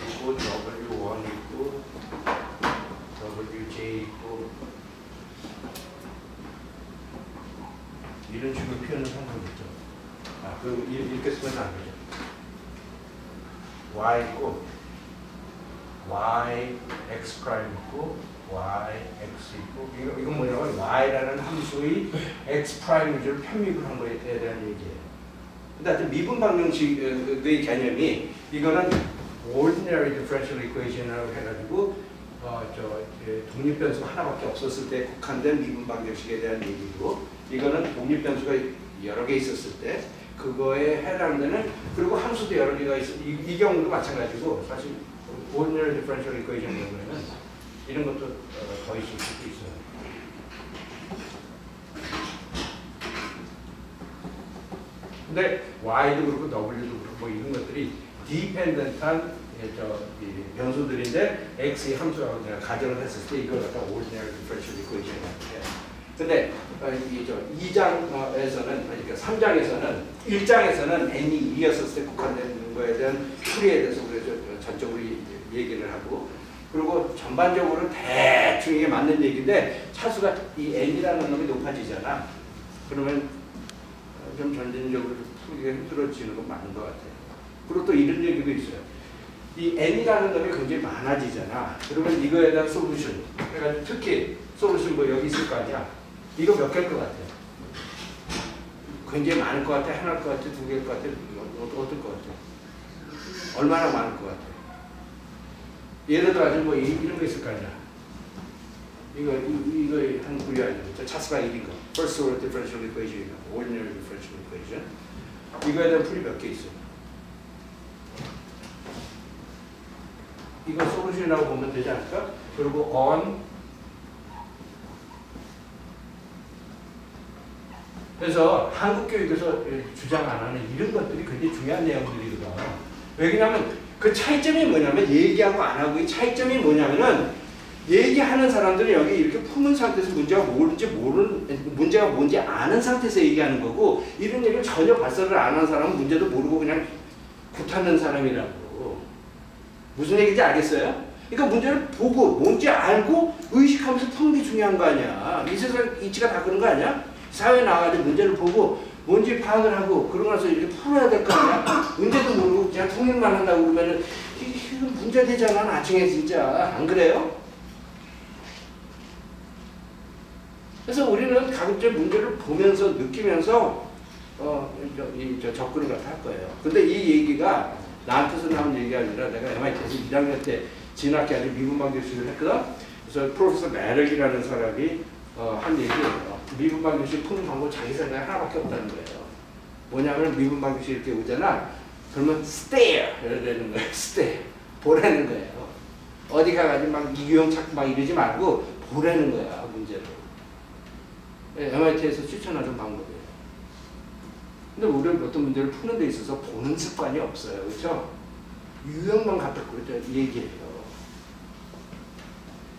있고 w1 있고 wj 있고 이런 식으로 표현을 한 거겠죠. 그리고 이렇게 쓰면 안 되죠. y 있고 y x 프라임 있고 y x 있고 이건 뭐냐면 y라는 함수의 x 프라임 위주로 편미분 한 거에 대한 얘기예요. 근데 미분 방정식의 개념이 이거는 ordinary differential equation이라고 해가지고 독립변수가 하나밖에 없었을 때 국한된 미분 방정식에 대한 얘기고 이거는 독립변수가 여러 개 있었을 때 그거에 해당되는 그리고 함수도 여러 개가 있어 이 경우도 마찬가지고 사실 ordinary differential equation 경우에는 이런 것도 더 있을 수도 있어요. 근데 y도 그렇고 w도 그렇고 뭐 이런 것들이 dependent한 변수들인데 x의 함수라고 내가 가정을 했을 때 이걸 갖다 ordinary differential equation이라고 해요. 근데 2장에서는 그러니까 3장에서는 1장에서는 n이 2였을 때 국한되는 거에 대한 풀이에 대해서 우리가 전적으로 얘기를 하고 그리고 전반적으로 대충 이게 맞는 얘기인데 차수가 이 n이라는 놈이 높아지잖아. 그러면 좀 점진적으로 풀기가 힘들어지는 건 맞는 것 같아요. 그리고 또 이런 얘기도 있어요. 이 n이라는 놈이 굉장히 많아지잖아. 그러면 이거에 대한 솔루션. 그러니까 특히 솔루션 뭐 여기 있을 거 아니야. 이거 몇 개일 것 같아요? 굉장히 많을 것 같아? 하나일 것 같아? 두 개일 것 같아? 어떨 것 같아? 얼마나 많을 것 같아? 예를 들어 아주 뭐 이런 거 있을 거 아니야? 이거 한 부류 아니죠? 차스가 1인 거. First order differential equation, ordinary differential equation. 이거에 대한 풀이 몇 개 있어요? 이거 솔루션이라고 보면 되지 않을까? 그리고 on. 그래서 한국 교육에서 주장 안 하는 이런 것들이 굉장히 중요한 내용들이거든. 왜냐하면 그 차이점이 뭐냐면 얘기하고 안 하고의 차이점이 뭐냐면은 얘기하는 사람들은 여기 이렇게 품은 상태에서 문제가 뭔지 아는 상태에서 얘기하는 거고 이런 얘기를 전혀 발설을 안 하는 사람은 문제도 모르고 그냥 굿하는 사람이라고. 무슨 얘기인지 알겠어요? 그러니까 문제를 보고 뭔지 알고 의식하면서 푸는 게 중요한 거 아니야. 이 세상 이치가 다 그런 거 아니야? 사회에 나가서 문제를 보고 뭔지 파악을 하고 그러고 나서 이렇게 풀어야 될 거 아니야? 문제도 모르고 그냥 통일만 한다고 그러면은 이건 문제 되잖아 나중에 진짜. 안 그래요? 그래서 우리는 가급적 문제를 보면서 느끼면서 접근을 갖다 할 거예요. 근데 이 얘기가 나한테서 나온 얘기가 아니라 내가 MIT에서 1학년 때 진학기한테 미분방 교실을 했거든. 그래서 프로페서 메렉이라는 사람이 한 얘기예요. 미분방 교실 푸는 방법 자기 생각에 하나밖에 없다는 거예요. 뭐냐면 미분방 교실 이렇게 오잖아. 그러면 stare 이래야 되는 거예요. stare 보라는 거예요. 어디 가가지고 막 이유형 찾고 막 이러지 말고 보라는 거야 문제를. MIT에서 추천하는 방법이에요. 근데 우리는 어떤 문제를 푸는 데 있어서 보는 습관이 없어요. 그렇죠? 유형만 갖다 얘기해요.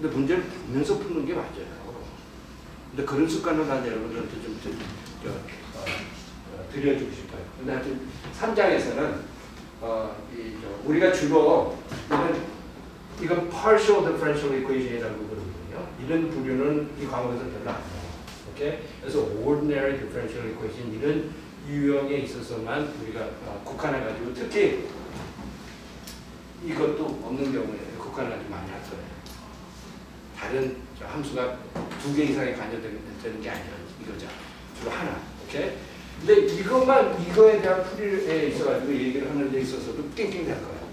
근데 문제를 보면서 푸는 게 맞아요. 근데 그런 습관을 난 여러분들한테 좀 들려주고 싶어요. 근데 하여튼 3장에서는 우리가 주로 이건 partial differential equation이라고 그러거든요. 이런 부류는 이 과목에서 별로 안 나와요. 오케이? 그래서 ordinary differential equation 이런 유형에 있어서만 우리가 국한해가지고 특히 이것도 없는 경우에 국한해가지고 많이 할 거예요. 다른 함수가 2개 이상의 간접되는 게 아니라 이거죠. 주로 하나. 오케이? 근데 이거에 대한 풀이에 있어가지고 얘기를 하는 데 있어서도 깽깽 될 거예요.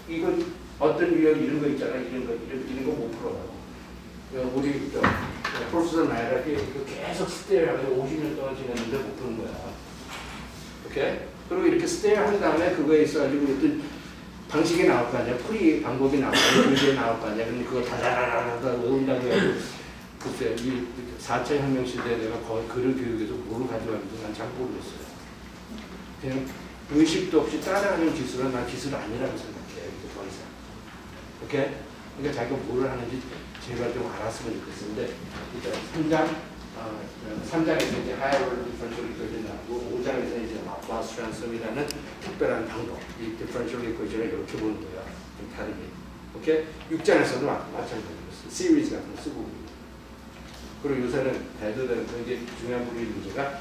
이건 어떤 유형 이런 거 있잖아. 이런 거 못 풀어요. 우리 프로페서 나이라게 계속 스테이하면서 50년 동안 지냈는데 못 푸는 거야. 오케이? 그리고 이렇게 스테이한 다음에 그거에 있어가지고 어떤 방식이 나올 거 아니야. 풀이 방법이 나올 거 아니야. 문제 나올 거 아니야. 그럼 그거 다다다다다 외운다고 해가지고 글쎄 이 4차 혁명 시대에 내가 거의 글을 교육에서 뭐를 가져왔는지 난 잘 모르겠어요. 그냥 의식도 없이 따라하는 기술은 난 기술 아니라고 생각해. 더 이상. 오케이? 그러니까 자기가 뭘 하는지 제발 좀 알았으면 좋겠는데 일단 3장에서 이제 higher differential equation 나오고 5장에서 이제 Laplace transform이라는 특별한 방법 이 differential equation을 이렇게 보는 거야. 좀 다르게. 오케이? 6장에서도 마찬가지로 series 같은 거 쓰고 그리고 요새는 배드되는 굉장히 중요한 부분이 문제가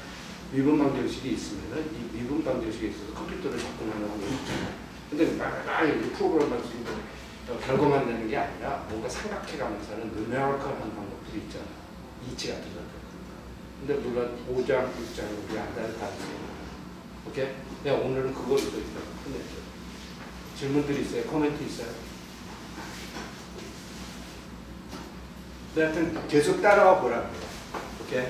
미분 방정식이 있으면은 이 미분 방정식에 있어서 컴퓨터를 접근하는 방법이 있잖아요. 근데 막 프로그램만 쓰고 결과만 내는 게 아니라 뭔가 생각해가면서는 numerical한 방법들이 있잖아. 이치 같은 것들. 근데 물론 5장, 6장은 우리 안다는 다르죠. 오케이? 내가 오늘은 그거를 또 끝냈죠. 질문들이 있어요? 코멘트 있어요? 하여튼 계속 따라와 보라고요. 오케이?